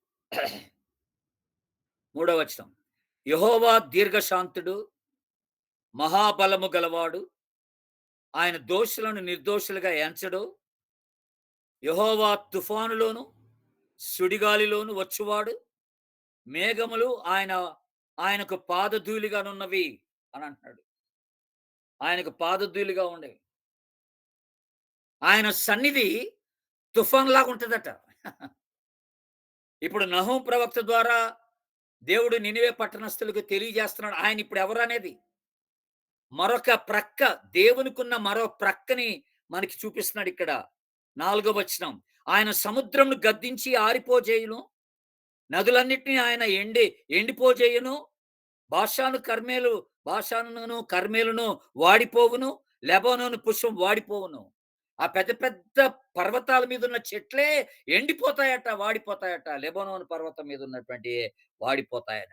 Speaker 1: మూడో వచనం. యెహోవా దీర్ఘశాంతుడు, మహాబలము గలవాడు. ఆయన దోషులను నిర్దోషులుగా ఎంచడు. యెహోవా తుఫానులోను, సుడిగాలిలోను వచ్చువాడు. మేఘములు ఆయనకు పాదధూళిగానున్నవి అని అంటున్నాడు. ఆయనకు పాదధూళిగా ఉండేవి. ఆయన సన్నిధి తుఫాన్‌లాగా ఉంటదట. ఇప్పుడు నహూం ప్రవక్త ద్వారా దేవుడు నినివే పట్టణస్థులకు తెలియజేస్తున్నాడు. ఆయన ఇప్పుడు ఎవరనేది. మరొక ప్రక్క దేవునికున్న మరో ప్రక్కని మనకి చూపిస్తున్నాడు ఇక్కడ. 4వ వచనం. ఆయన సముద్రమును గద్దించి ఆరిపోజేయును. నదులన్నిటిని ఆయన ఎండిపోజేయును. బాషానును కర్మేలును వాడిపోవును. లెబానోను పుష్పం వాడిపోవును. ఆ పెద్ద పెద్ద పర్వతాల మీద ఉన్న చెట్లే ఎండిపోతాయట, వాడిపోతాయట. లెబానోను పర్వతం మీద ఉన్నటువంటి వాడిపోతాయట.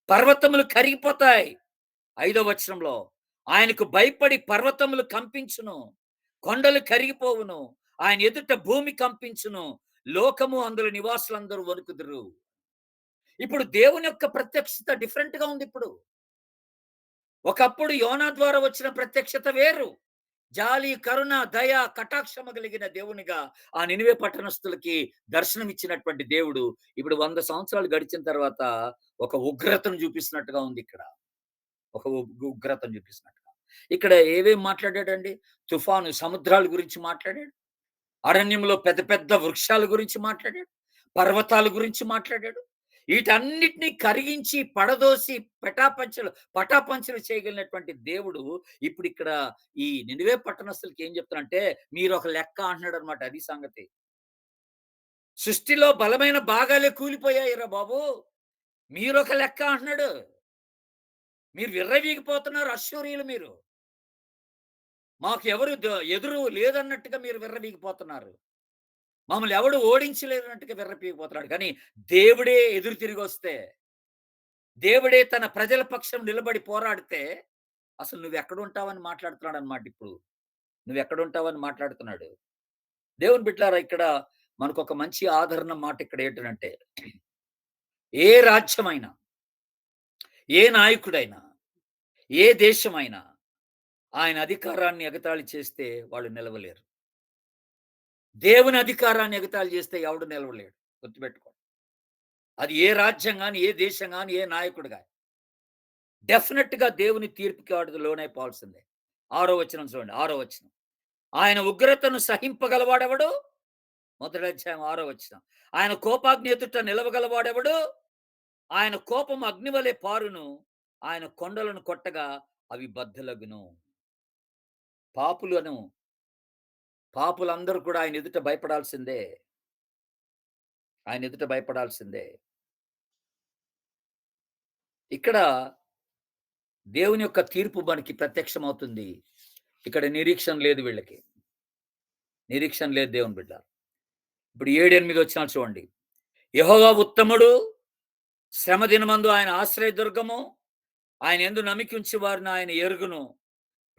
Speaker 1: పర్వతములు కరిగిపోతాయి. 5వ వచనంలో ఆయనకు భయపడి పర్వతములు కంపించును. కొండలు కరిగిపోవును. ఆయన ఎదుట భూమి కంపించును. లోకము అందులో నివాసులందరూ వణుకుదురు. ఇప్పుడు దేవుని యొక్క ప్రత్యక్షత డిఫరెంట్‌గా ఉందిప్పుడు. ఒకప్పుడు యోనా ద్వారా వచ్చిన ప్రత్యక్షత వేరు. జాలి, కరుణ, దయ, కటాక్షము కలిగిన దేవునిగా ఆ నినివే పట్టణస్థులకి దర్శనమిచ్చినటువంటి దేవుడు ఇప్పుడు 100 సంవత్సరాలు గడిచిన తర్వాత ఒక ఉగ్రతను చూపిస్తున్నట్టుగా ఉంది ఇక్కడ. ఒక ఉగ్రతను చూపిస్తున్నట్టుగా. ఇక్కడ ఏవేం మాట్లాడాడండి? తుఫాను, సముద్రాల గురించి మాట్లాడాడు. అరణ్యంలో పెద్ద పెద్ద వృక్షాల గురించి మాట్లాడాడు. పర్వతాల గురించి మాట్లాడాడు. వీటన్నిటిని కరిగించి, పడదోసి, పటాపంచలు చేయగలిగినటువంటి దేవుడు ఇప్పుడిక్కడ ఈ నినివే పట్టణస్థులకి ఏం చెప్తారంటే, మీరొక లెక్క అంటున్నాడనమాట. అది సంగతి. సృష్టిలో బలమైన భాగాలే కూలిపోయాయిరా బాబు! మీరొక లెక్క అంటున్నాడు. మీరు విర్రవీగిపోతున్నారు అశ్షూరీయులు మీరు. మాకు ఎవరు ఎదురు లేదన్నట్టుగా మీరు విర్రవీగిపోతున్నారు. మమ్మల్ని ఎవడు ఓడించలేనట్టుగా విర్రవీగిపోతున్నాడు. కానీ దేవుడే ఎదురు తిరిగొస్తే, దేవుడే తన ప్రజల పక్షం నిలబడి పోరాడితే, అసలు నువ్వెక్కడుంటావని మాట్లాడుతున్నాడన్నమాట ఇప్పుడు. నువ్వెక్కడుంటావని మాట్లాడుతున్నాడు. దేవుని బిడ్డలారా ఇక్కడ మనకొక మంచి ఆదరణ మాట ఇక్కడ ఏంటనంటే, ఏ రాజ్యమైనా, ఏ నాయకుడైనా, ఏ దేశమైనా ఆయన అధికారాన్ని ఎగతాళి చేస్తే వాళ్ళు నిలవలేరు. దేవుని అధికారాన్ని ఎగతాళి చేస్తే ఎవడు నిలవలేడు. గుర్తుపెట్టుకోండి. అది ఏ రాజ్యం గాని, ఏ దేశం గాని, ఏ నాయకుడు గాని. డెఫినిట్‌గా దేవుని తీర్పుకి వాడు లోనైపోవాల్సిందే. 6 వచనం చూడండి. 6 వచనం. ఆయన ఉగ్రతను సహింపగలవాడెవడు? మొదటి అధ్యాయం 6 వచనం. ఆయన కోపాగ్ని ఎదుట నిలవగలవాడెవడు? ఆయన కోపం అగ్నివలె పారును. ఆయన కొండలను కొట్టగా అవి బద్దలగును. పాపులను పాపులందరూ కూడా ఆయన ఎదుట భయపడాల్సిందే. ఆయన ఎదుట భయపడాల్సిందే. ఇక్కడ దేవుని యొక్క తీర్పు మనకి ప్రత్యక్షమవుతుంది. ఇక్కడ నిరీక్షణ లేదు వీళ్ళకి. నిరీక్షణ లేదు దేవుని బిడ్డ. ఇప్పుడు 7, 8 వచనాలు చూడండి. యెహోవా ఉత్తముడు, శ్రమ దినమందు ఆయన ఆశ్రయదుర్గము, ఆయన యందు నమ్మిక ఉంచి వారిని ఆయన ఎరుగును.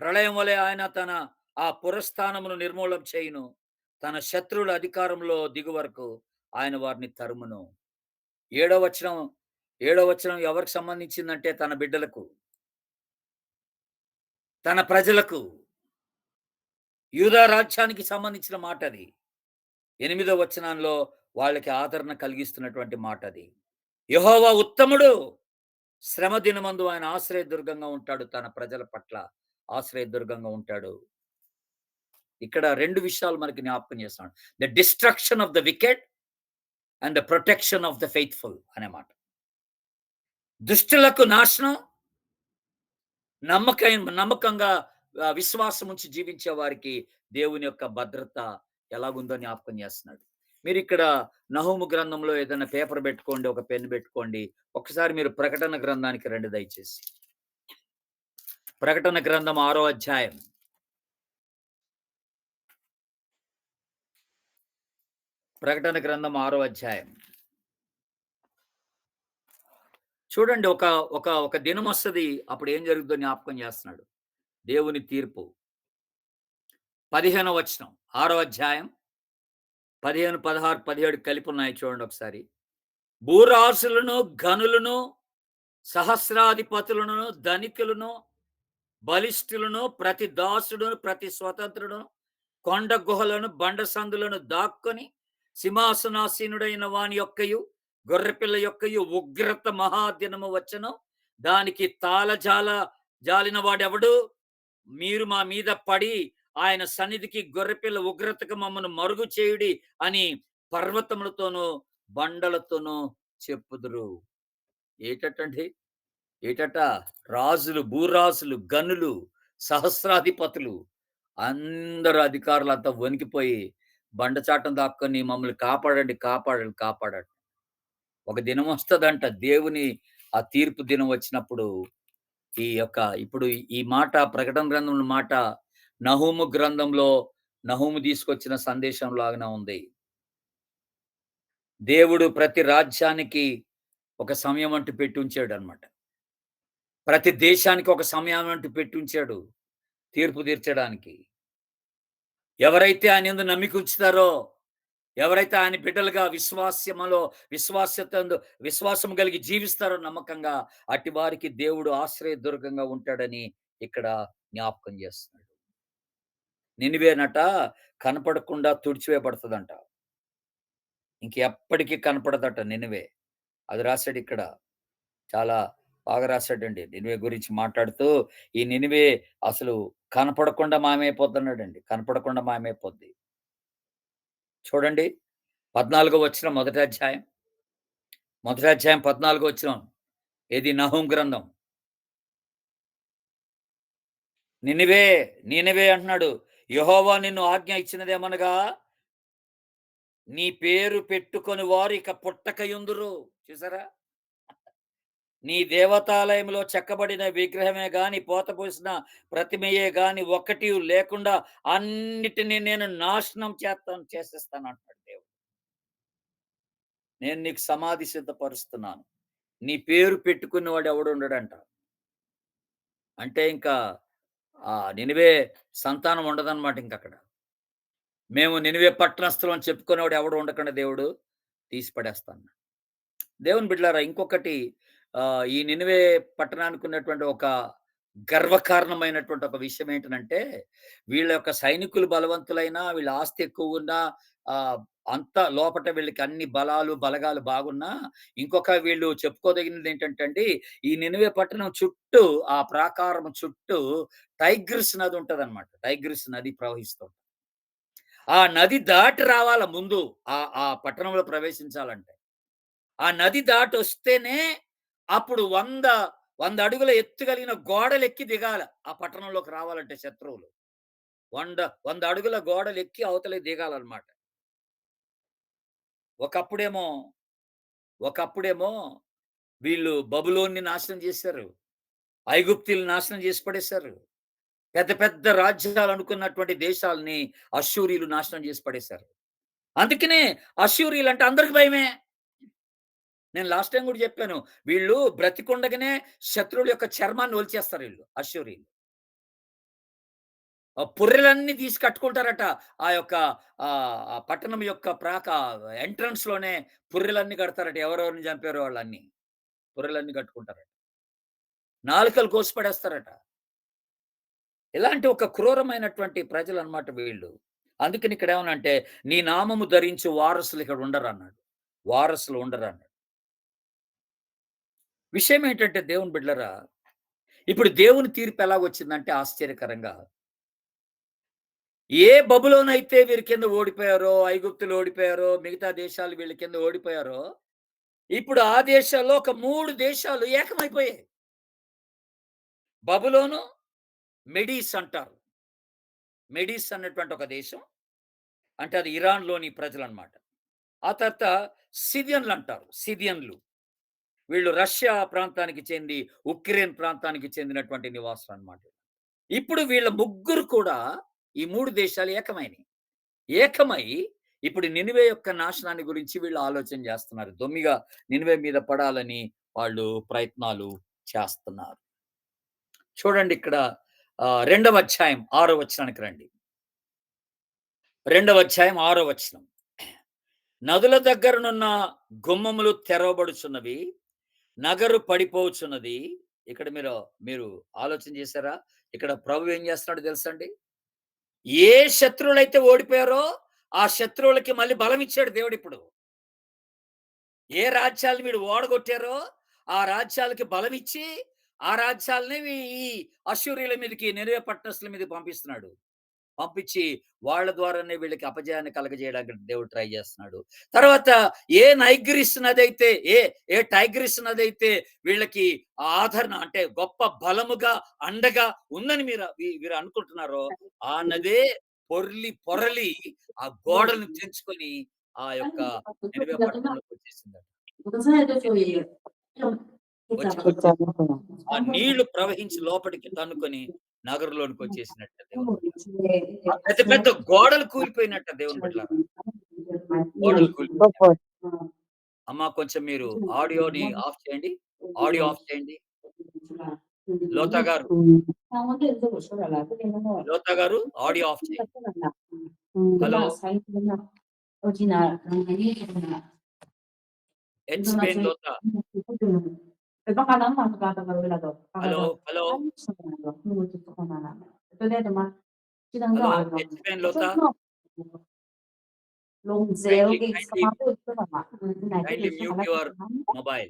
Speaker 1: ప్రళయం వలె ఆయన తన ఆ పురస్థానమును నిర్మూలం చేయును. తన శత్రువుల అధికారంలో దిగు వరకు ఆయన వారిని తరుమును. ఏడో వచనం ఏడో వచనం ఎవరికి సంబంధించిందంటే తన బిడ్డలకు, తన ప్రజలకు, యూదా రాజ్యానికి సంబంధించిన మాటది. 8వ వచనంలో వాళ్ళకి ఆదరణ కలిగిస్తున్నటువంటి మాటది. యెహోవా ఉత్తముడు, శ్రమ దినమందు ఆయన ఆశ్రయదుర్గంగా ఉంటాడు. తన ప్రజల పట్ల ఆశ్రయదుర్గంగా ఉంటాడు. ఇక్కడ 2 విషయాలు మనకి జ్ఞాపకం చేస్తున్నాడు. The destruction of the wicked and the protection of the faithful అనే మాట. దుష్టులకు నాశనం, నమ్మకంగా విశ్వాసం ఉంచి జీవించే వారికి దేవుని యొక్క భద్రత ఎలాగుందో జ్ఞాపకం చేస్తున్నాడు. మీరిక్కడ నహూము గ్రంథంలో ఏదైనా పేపర్ పెట్టుకోండి, ఒక పెన్ పెట్టుకోండి. ఒకసారి మీరు ప్రకటన గ్రంథానికి రండి దయచేసి. ప్రకటన గ్రంథం 6వ అధ్యాయం. ప్రకటన గ్రంథం 6వ అధ్యాయం. చూడండి ఒక ఒక ఒక దినం వస్తది. అప్పుడు ఏం జరుగుతుందో జ్ఞాపకం చేస్తున్నాడు. దేవుని తీర్పు. 15వ వచనం. 6వ అధ్యాయం. 15, 16, 17 కలిపి ఉన్నాయి చూడండి ఒకసారి. భూరాసులను, ఘనులను, సహస్రాధిపతులను, ధనికులను, బలిష్ఠులను, ప్రతి దాసుడును, ప్రతి స్వతంత్రుడును, కొండ గుహలను, బండ సందులను దాక్కొని సింహాసనాసీనుడైన వాని యొక్కయు, గొర్రెపిల్ల యొక్కయు ఉగ్రత మహాదినము వచ్చెను. దానికి జాలిన వాడెవడు? మీరు మా మీద పడి ఆయన సన్నిధికి, గొర్రెపిల్ల ఉగ్రతకు మమ్మను మరుగు చేయుడి అని పర్వతములతోనూ బండలతోనూ చెప్పుదురు. ఏటటండి? ఏటట? రాజులు, భూరాజులు, గనులు, సహస్రాధిపతులు అందరు అధికారులంతా వణికిపోయి బండచాటం దాక్కొని మమ్మల్ని కాపాడండి, కాపాడండి, కాపాడండి. ఒక దినం వస్తదంట. దేవుని ఆ తీర్పు దినం వచ్చినప్పుడు ఇప్పుడు ఈ మాట ప్రకటన గ్రంథంలో మాట నహూము గ్రంథంలో నహూము తీసుకొచ్చిన సందేశం లాగానే ఉంది. దేవుడు ప్రతి రాజ్యానికి ఒక సమయం అంటూ పెట్టి ఉంచాడనమాట. ప్రతి దేశానికి ఒక సమయం అంటూ పెట్టి ఉంచాడు తీర్పు తీర్చడానికి. ఎవరైతే ఆయన యందు నమ్మిక ఉంచుతారో, ఎవరైతే ఆయన బిడ్డలుగా విశ్వాసం కలిగి జీవిస్తారో నమ్మకంగా, అట్టి వారికి దేవుడు ఆశ్రయదుర్గంగా ఉంటాడని ఇక్కడ జ్ఞాపకం చేస్తున్నాడు. నినివేనట కనపడకుండా తుడిచివేయబడతదంట. ఇంకెప్పటికీ కనపడదట నినివే. అది రాసాడు ఇక్కడ. చాలా బాగా రాసాడండి. నినివే గురించి మాట్లాడుతూ, ఈ నినివే అసలు కనపడకుండా మాయమైపోద్దన్నాడండి. కనపడకుండా మాయమైపోద్ది. చూడండి 14వ వచనం మొదటి అధ్యాయం. మొదటి అధ్యాయం 14వ వచనం. ఏది నహూము గ్రంథం. నీనెవే అంటున్నాడు. యెహోవా నిన్ను ఆజ్ఞ ఇచ్చినదేమనగా, నీ పేరు పెట్టుకొని వారు ఇక పుట్టకయుందురు. చూసారా? నీ దేవతాలయంలో చెక్కబడిన విగ్రహమే గాని, పోతపోసిన ప్రతిమయే గాని ఒక్కటి లేకుండా అన్నిటిని నేను నాశనం చేసేస్తాను అంటున్నాడు దేవుడు. నేను నీకు సమాధి సిద్ధపరుస్తున్నాను. నీ పేరు పెట్టుకున్నవాడు ఎవడు ఉండడంట. అంటే ఇంకా నినివే సంతానం ఉండదన్నమాట ఇంకక్కడ. మేము నినివే పట్టణస్థులం అని చెప్పుకునేవాడు ఎవడు ఉండకుండా దేవుడు తీసి పడేస్తాడు. దేవుని బిడ్డలారా ఇంకొకటి ఈ నినివే పట్టణానికి ఉన్నటువంటి ఒక గర్వకారణమైనటువంటి ఒక విషయం ఏంటనంటే, వీళ్ళ యొక్క సైనికులు బలవంతులైనా, వీళ్ళ ఆస్తి ఎక్కువున్నా, ఆహ్, అంత లోపట వీళ్ళకి అన్ని బలాలు, బలగాలు బాగున్నా, ఇంకొక వీళ్ళు చెప్పుకోదగినదేంటంటే అండి, ఈ నినివే పట్టణం చుట్టూ, ఆ ప్రాకారం చుట్టూ టైగ్రిస్ నది ఉంటదనమాట. టైగ్రిస్ నది ప్రవహిస్తూ ఆ నది దాటి రావాల ముందు. ఆ పట్టణంలో ప్రవేశించాలంటే. ఆ నది దాటొస్తేనే అప్పుడు 100 అడుగుల ఎత్తు కలిగిన గోడలెక్కి దిగాల. ఆ పట్టణంలోకి రావాలంటే శత్రువులు. 100 అడుగుల గోడలెక్కి అవతలకి దిగాలన్నమాట. ఒకప్పుడేమో ఒకప్పుడేమో వీళ్ళు బబులోన్‌ని నాశనం చేశారు. ఐగుప్తీయుల్ని నాశనం చేసి పడేశారు. పెద్ద పెద్ద రాజ్యాలనుకున్నటువంటి దేశాల్ని అష్షూరీయులు నాశనం చేసి పడేశారు. అందుకనే అష్షూరీయులంటే అందరికి భయమే. నేను లాస్ట్ టైమ్ గూడా జెప్పాను. వీళ్ళు బ్రతికుండగానే శత్రువుల యొక్క చర్మాన్ని ఒలిచేస్తారీళ్ళు అష్షూరీయులు. ఆ పుర్రెలన్నీ తీసి కట్టుకుంటారట. ఆ యొక్క ఆ పట్టణం యొక్క ఎంట్రన్స్‌లోనే పుర్రెలన్నీ కడతారట. ఎవరెవరిని చంపారో వాళ్ళన్నీ. పుర్రెలన్నీ కట్టుకుంటారట. నాలుకలు కోసి పడేస్తారట. ఇలాంటి ఒక క్రూరమైనటువంటి ప్రజలన్నమాట వీళ్ళు. అందుకని ఇక్కడేమనంటే, నీ నామము ధరించు వారసులు ఇక్కడ ఉండరన్నాడు. వారసులు ఉండరన్నాడు. విషయం ఏంటంటే దేవుని బిడ్డలారా, ఇప్పుడు దేవుని తీర్పు ఎలాగొచ్చిందంటే ఆశ్చర్యకరంగా, ఏ బబులోనైతే వీరి కింద ఓడిపోయారో, ఐగుప్తులు ఓడిపోయారో, మిగతా దేశాలు వీళ్ళ కింద ఓడిపోయారో, ఇప్పుడు ఆ దేశాల్లో ఒక 3 దేశాలు ఏకమైపోయాయి. బబులోను, మెడీస్ అంటారు. మెడీస్ అన్నటువంటి ఒక దేశం. అంటే అది ఇరాన్‌లోని ప్రజలన్నమాట. ఆ తర్వాత సిథియన్‌లంటారు. సిథియన్లు. వీళ్ళు రష్యా ప్రాంతానికి చెంది, ఉక్రెయిన్ ప్రాంతానికి చెందినటువంటి నివాసులన్నమాట. ఇప్పుడు వీళ్ళ ముగ్గురు కూడా ఈ 3 దేశాలు ఏకమైనయి. ఏకమై ఇప్పుడు నినివే యొక్క నాశనాన్ని గురించి వీళ్ళు ఆలోచన చేస్తున్నారు. దొమ్మిగా నినివే మీద పడాలని వాళ్ళు ప్రయత్నాలు చేస్తున్నారు. చూడండి ఇక్కడ రెండవ అధ్యాయం 6వ వచనానికి రండి. రెండవ అధ్యాయం 6వ వచనం. నదుల దగ్గరనున్న గుమ్మములు తెరవబడుచున్నవి. నగరు పడిపోవచ్చున్నది. ఇక్కడ మీరు ఆలోచన చేసారా? ఇక్కడ ప్రభువు ఏం చేస్తున్నాడో తెలుసండి? ఏ శత్రువులైతే ఓడిపోయారో, ఆ శత్రువులకి మళ్ళీ బలమిచ్చాడు దేవుడిప్పుడు. ఏ రాజ్యాలను వీడు ఓడగొట్టారో, ఆ రాజ్యాలకి బలమిచ్చి, ఆ రాజ్యాలని ఈ అష్షూరీయుల మీదకి, నినివే పట్టణస్థుల మీదకి పంపిస్తున్నాడు. పంపించి వాళ్ళ ద్వారానే వీళ్ళకి అపజయాన్ని కలగజేయడానికి దేవుడు ట్రై చేస్తున్నాడు. తర్వాత ఏ నైగ్రిస్ నదైతే ఏ టైగ్రిస్ నదైతే వీళ్ళకి ఆదరణ అంటే గొప్ప బలముగా, అండగా ఉందని వీరు అనుకుంటున్నారో, ఆ నదే పొరలి ఆ గోడలను తెంచుకొని ఆ యొక్క నినివే పట్టణంలోకి వచ్చేసిందట. వచ్చి ఆ నీళ్లు ప్రవహించి లోపటికి తన్నుకొని నగరంలోనికి వచ్చేసినట్ట దేవుని బిడ్డలారా. ఆ పెద్ద పెద్ద గోడలు కూలిపోయినట్ట దేవుని బిడ్డలారా. గోడలు కూలిపోయినట్ట. అమ్మా కొంచెం మీరు ఆడియోని ఆఫ్ చేయండి. ఆడియో ఆఫ్ చేయండి. లోతా గారు, లోతా గారు ఆడియో ఆఫ్ చేయండి. Hello! Explain Lotha. Hello! Hello! Hello! Explain Lotha. Kindly kindly kindly mute your mobile.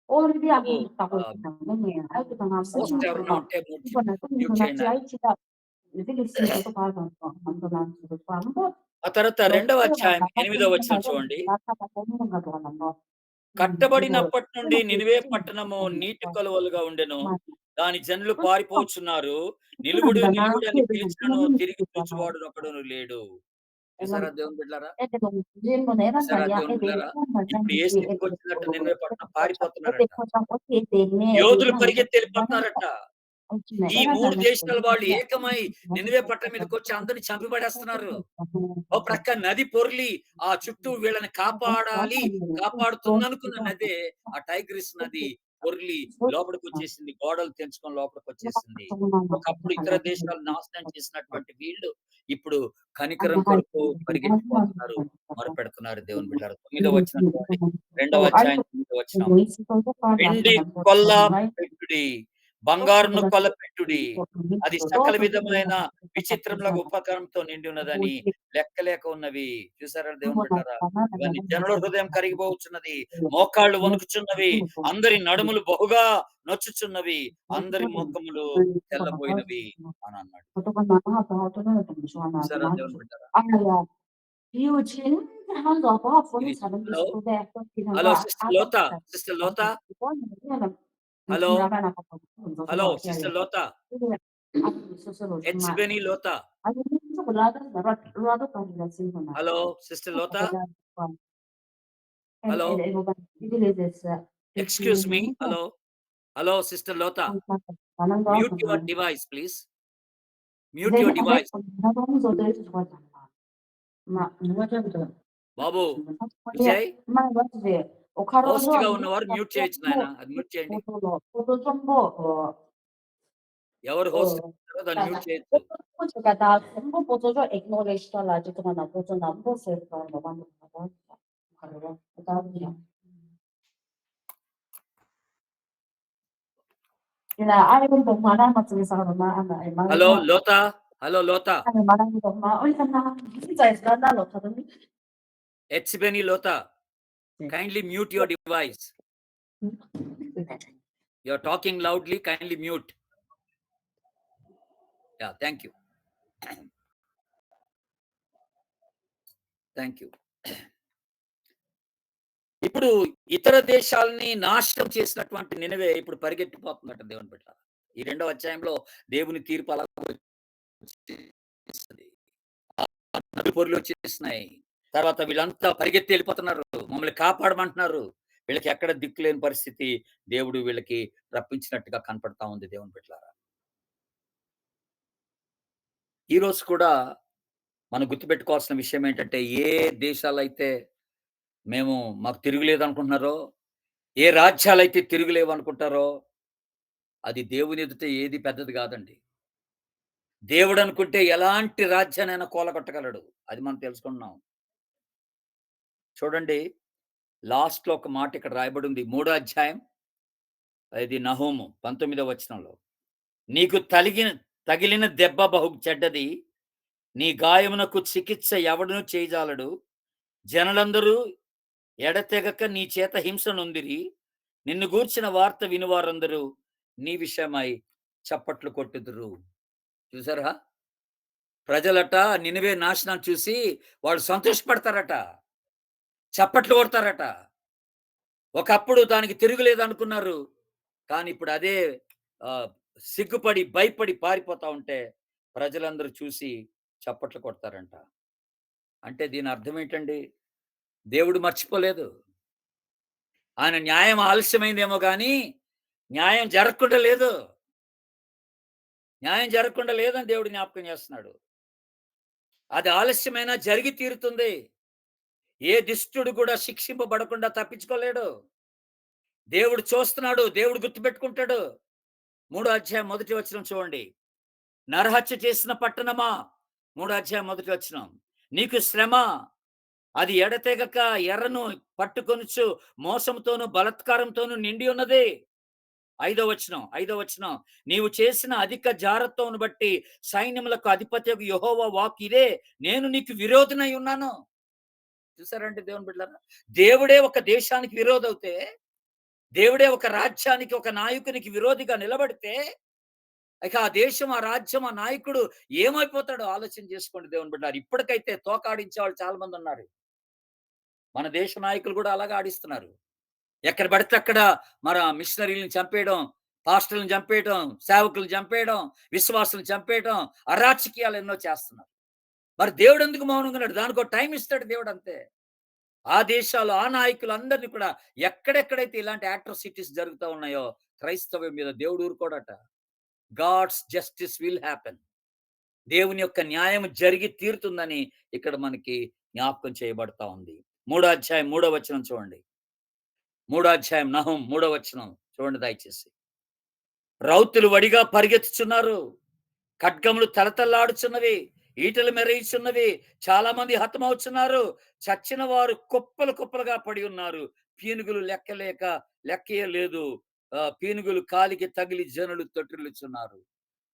Speaker 1: బాబు ఆహ్, హోస్ట్ ఎవరైనా ఉంటే మ్యూట్ చేయండి ఆయన. ఆ తర్వాత రెండవ అధ్యాయం 8వ వచనం చూడండి. కట్టబడినప్పటి నుండి నినివే పట్టణము నీటి కలువలుగా ఉండెను. దాని జనులు పారిపోచున్నారు. నిలువుడు నిలువుడని పిలిచినను తిరిగి చూచువాడు ఒకడును లేడు. చూసారా దేవుని బిడ్డలారా? చూసారా దేవుని బిడ్డలారా? ఇప్పుడు ఏ స్థితికొచ్చిందంట నినివే పట్టణం పారిపోతున్నారట. యోధులు పరిగెత్తి ఎళ్ళిపోతున్నారట. ఈ 3 దేశాల వాళ్ళు ఏకమై నినివే పట్టణం మీదకొచ్చి అందరిని చంపి పడేస్తున్నారు. ఓ ప్రక్క నది పొర్లి ఆ చుట్టూ వీళ్ళని కాపాడాలి, కాపాడుతుందనుకున్న నదే ఆ టైగ్రిస్ నది పొర్లి లోపలికొచ్చేసింది. గోడలు తెంచుకొని లోపలికొచ్చేసింది. ఒకప్పుడు ఇతర దేశాలు నాశనం చేసినటువంటి వీళ్ళు, ఇప్పుడు కనికరం కొరకు పరిగెత్తిపోతున్నారు. మొరపెడుతున్నారు దేవుని బిడ్డలారా. 9వ వచనం చూడండి. 2వ అధ్యాయం 9వ వచనం. వెండి కొల్ల పెట్టుడి, బంగారును కొల్లపెట్టుడి. అది సకల విధమైన విచిత్రములకు ఉపకరణంతో నిండి ఉన్నదని లెక్కలేక ఉన్నవి. చూసారా దేవుని బిడ్డలారా? ఇవన్నీ జనుల హృదయం కరిగిపోవచ్చున్నది. మోకాళ్ళు వణుకుచున్నవి. అందరి నడుములు బహుగా నొచ్చుచున్నవి. అందరి ముఖములు తెల్లబోయినవి అని అన్నాడు. చూసారా దేవుని బిడ్డలారా? ఇది hello, hello sister Lotha, sister Lotha, hello, hello sister Lotha, హెచ్‌బెని Lotha, hello sister Lotha, hello, excuse me, hello, hello sister Lotha, mute your device please. Mute your device. బాబు విజయ్, హోస్ట్‌గా ఉన్నవారు మ్యూట్ చేయొచ్చు నాయన. అది మ్యూట్ చేయండి. ఎవరు హోస్ట్ ఉన్నారో దాన్ని మ్యూట్ చేయొచ్చు.
Speaker 2: 제가 나 전부 보조조 acknowledge 달라지고 나 보조 남부 세서 너만 받아. 바로 그다음이야. ఇలా ఆయన బొమ్మన మచ్చలేసారు మా అన్న
Speaker 1: హలో లోత, హలో లోత,
Speaker 2: ఆయన మడని బొమ్మ ఓయ్ కన్నా సైజ్ లా లోతదని
Speaker 1: హెచ్‌బెని Lotha, kindly mute your device. You are talking loudly, kindly mute. Yeah, thank you. Thank you. ఇప్పుడు ఇతర దేశాలని నాశనం చేసినటువంటి నినవే ఇప్పుడు పరిగెత్తిపోతుందట దేవుని బిడ్డ. ఈ 2వ అధ్యాయంలో దేవుని తీర్పు అలా వచ్చేసింది. నది పొర్లు వచ్చేసినాయి. తర్వాత వీళ్ళంతా పరిగెత్తి వెళ్ళిపోతున్నారు. మమ్మల్ని కాపాడమంటున్నారు. వీళ్ళకి ఎక్కడ దిక్కు లేని పరిస్థితి దేవుడు వీళ్ళకి రప్పించినట్టుగా కనపడతా ఉంది దేవుని బిడ్డలారా. ఈరోజు కూడా మనం గుర్తుపెట్టుకోవాల్సిన విషయం ఏంటంటే, ఏ దేశాలైతే మాకు తిరుగులేదు అనుకుంటున్నారో, ఏ రాజ్యాలైతే తిరుగులేవు అనుకుంటారో, అది దేవుని ఎదుట ఏది పెద్దది కాదండి. దేవుడు అనుకుంటే ఎలాంటి రాజ్యాన్నైనా కూలగొట్టగలడు. అది మనం తెలుసుకున్నాం. చూడండి, లాస్ట్‌లో ఒక మాట ఇక్కడ రాయబడి ఉంది. 3వ అధ్యాయం, ఇది నహూము 19వ వచనంలో. నీకు తగిలిన దెబ్బ బహు చెడ్డది. నీ గాయమునకు చికిత్స ఎవడును చేయజాలడు. జనులందరూ ఎడతెగక నీ చేత హింస నొందిరి. నిన్ను గూర్చిన వార్త వినువారందరూ నీ విషయమై చప్పట్లు కొట్టుదురు. చూసారా? ప్రజలట నినివే నాశనం చూసి వాళ్ళు సంతోషపడతారట. చప్పట్లు కొడతారట. ఒకప్పుడు దానికి తిరుగులేదనుకున్నారు. కానీ ఇప్పుడు అదే సిగ్గుపడి, భయపడి పారిపోతా ఉంటే ప్రజలందరూ చూసి చప్పట్లు కొడతారంట. అంటే దీని అర్థం ఏంటండి? దేవుడు మర్చిపోలేదు. ఆయన న్యాయం ఆలస్యమైందేమో గానీ, న్యాయం జరగకుండా లేదు. న్యాయం జరగకుండా లేదని దేవుడు జ్ఞాపకం చేస్తున్నాడు. అది ఆలస్యమైనా జరిగి తీరుతుంది. ఏ దుష్టుడు కూడా శిక్షింపబడకుండా తప్పించుకోలేడు. దేవుడు చూస్తున్నాడు. దేవుడు గుర్తుపెట్టుకుంటాడు. 3వ అధ్యాయం 1వ వచనం చూడండి. నరహత్య చేసిన పట్టణమా, 3వ అధ్యాయం 1వ వచనం. నీకు శ్రమ, అది ఎడతెగక ఎర్రను పట్టుకొనుచు మోసంతోను బలాత్కారంతోను నిండి ఉన్నది. 5వ వచనం. నీవు చేసిన అధిక జారత్వమును బట్టి సైన్యములకు అధిపతియగు యెహోవా వాక్కు ఇదే, నేను నీకు విరోధినై ఉన్నాను. చూసారంటే దేవుని బిడ్డలారా, దేవుడే ఒక దేశానికి విరోధవుతే, దేవుడే ఒక రాజ్యానికి, ఒక నాయకునికి విరోధిగా నిలబడితే, ఇక ఆ దేశం, ఆ రాజ్యం, ఆ నాయకుడు ఏమైపోతాడో ఆలోచన చేసుకోండి దేవుని బిడ్డలారా. ఇప్పటికైతే తోకాడించే వాళ్ళు చాలా మంది ఉన్నారు. మన దేశ నాయకులు కూడా అలాగే ఆడిస్తున్నారు. ఎక్కడ పడితే అక్కడ మన మిషనరీలను చంపేయడం, పాస్టర్లను చంపేయడం, సేవకులను చంపేయడం, విశ్వాసులను చంపేయడం, అరాచకీయాలు ఎన్నో చేస్తున్నారు. మరి దేవుడు ఎందుకు మౌనంగా ఉన్నాడు? దానికో టైం ఇస్తాడు దేవుడు అంతే. ఆ దేశాలు, ఆ నాయకులు అందరినీ కూడా ఎక్కడెక్కడైతే ఇలాంటి అట్రాసిటీస్ జరుగుతూ ఉన్నాయో, క్రైస్తవ్యం మీద దేవుడు ఊరుకోడట. God's justice will happen. దేవుని యొక్క న్యాయం జరిగి తీరుతుందని ఇక్కడ మనకి జ్ఞాపకం చేయబడతా ఉంది. 3వ అధ్యాయం 3వ వచనం చూడండి. మూడో అధ్యాయం నహూం 3వ వచనం చూడండి దయచేసి. రౌతులు వడిగా పరిగెత్తుచున్నారు. ఖడ్గములు తళతళలాడుచున్నవి. ఈటెలు మెరయుచున్నవి. చాలా మంది హతమవుచున్నారు. చచ్చిన వారు కుప్పలు కుప్పలుగా పడి ఉన్నారు. పీనుగులు లెక్కయే లేదు. పీనుగులు కాలికి తగిలి జనులు తొట్రిల్లుచున్నారు.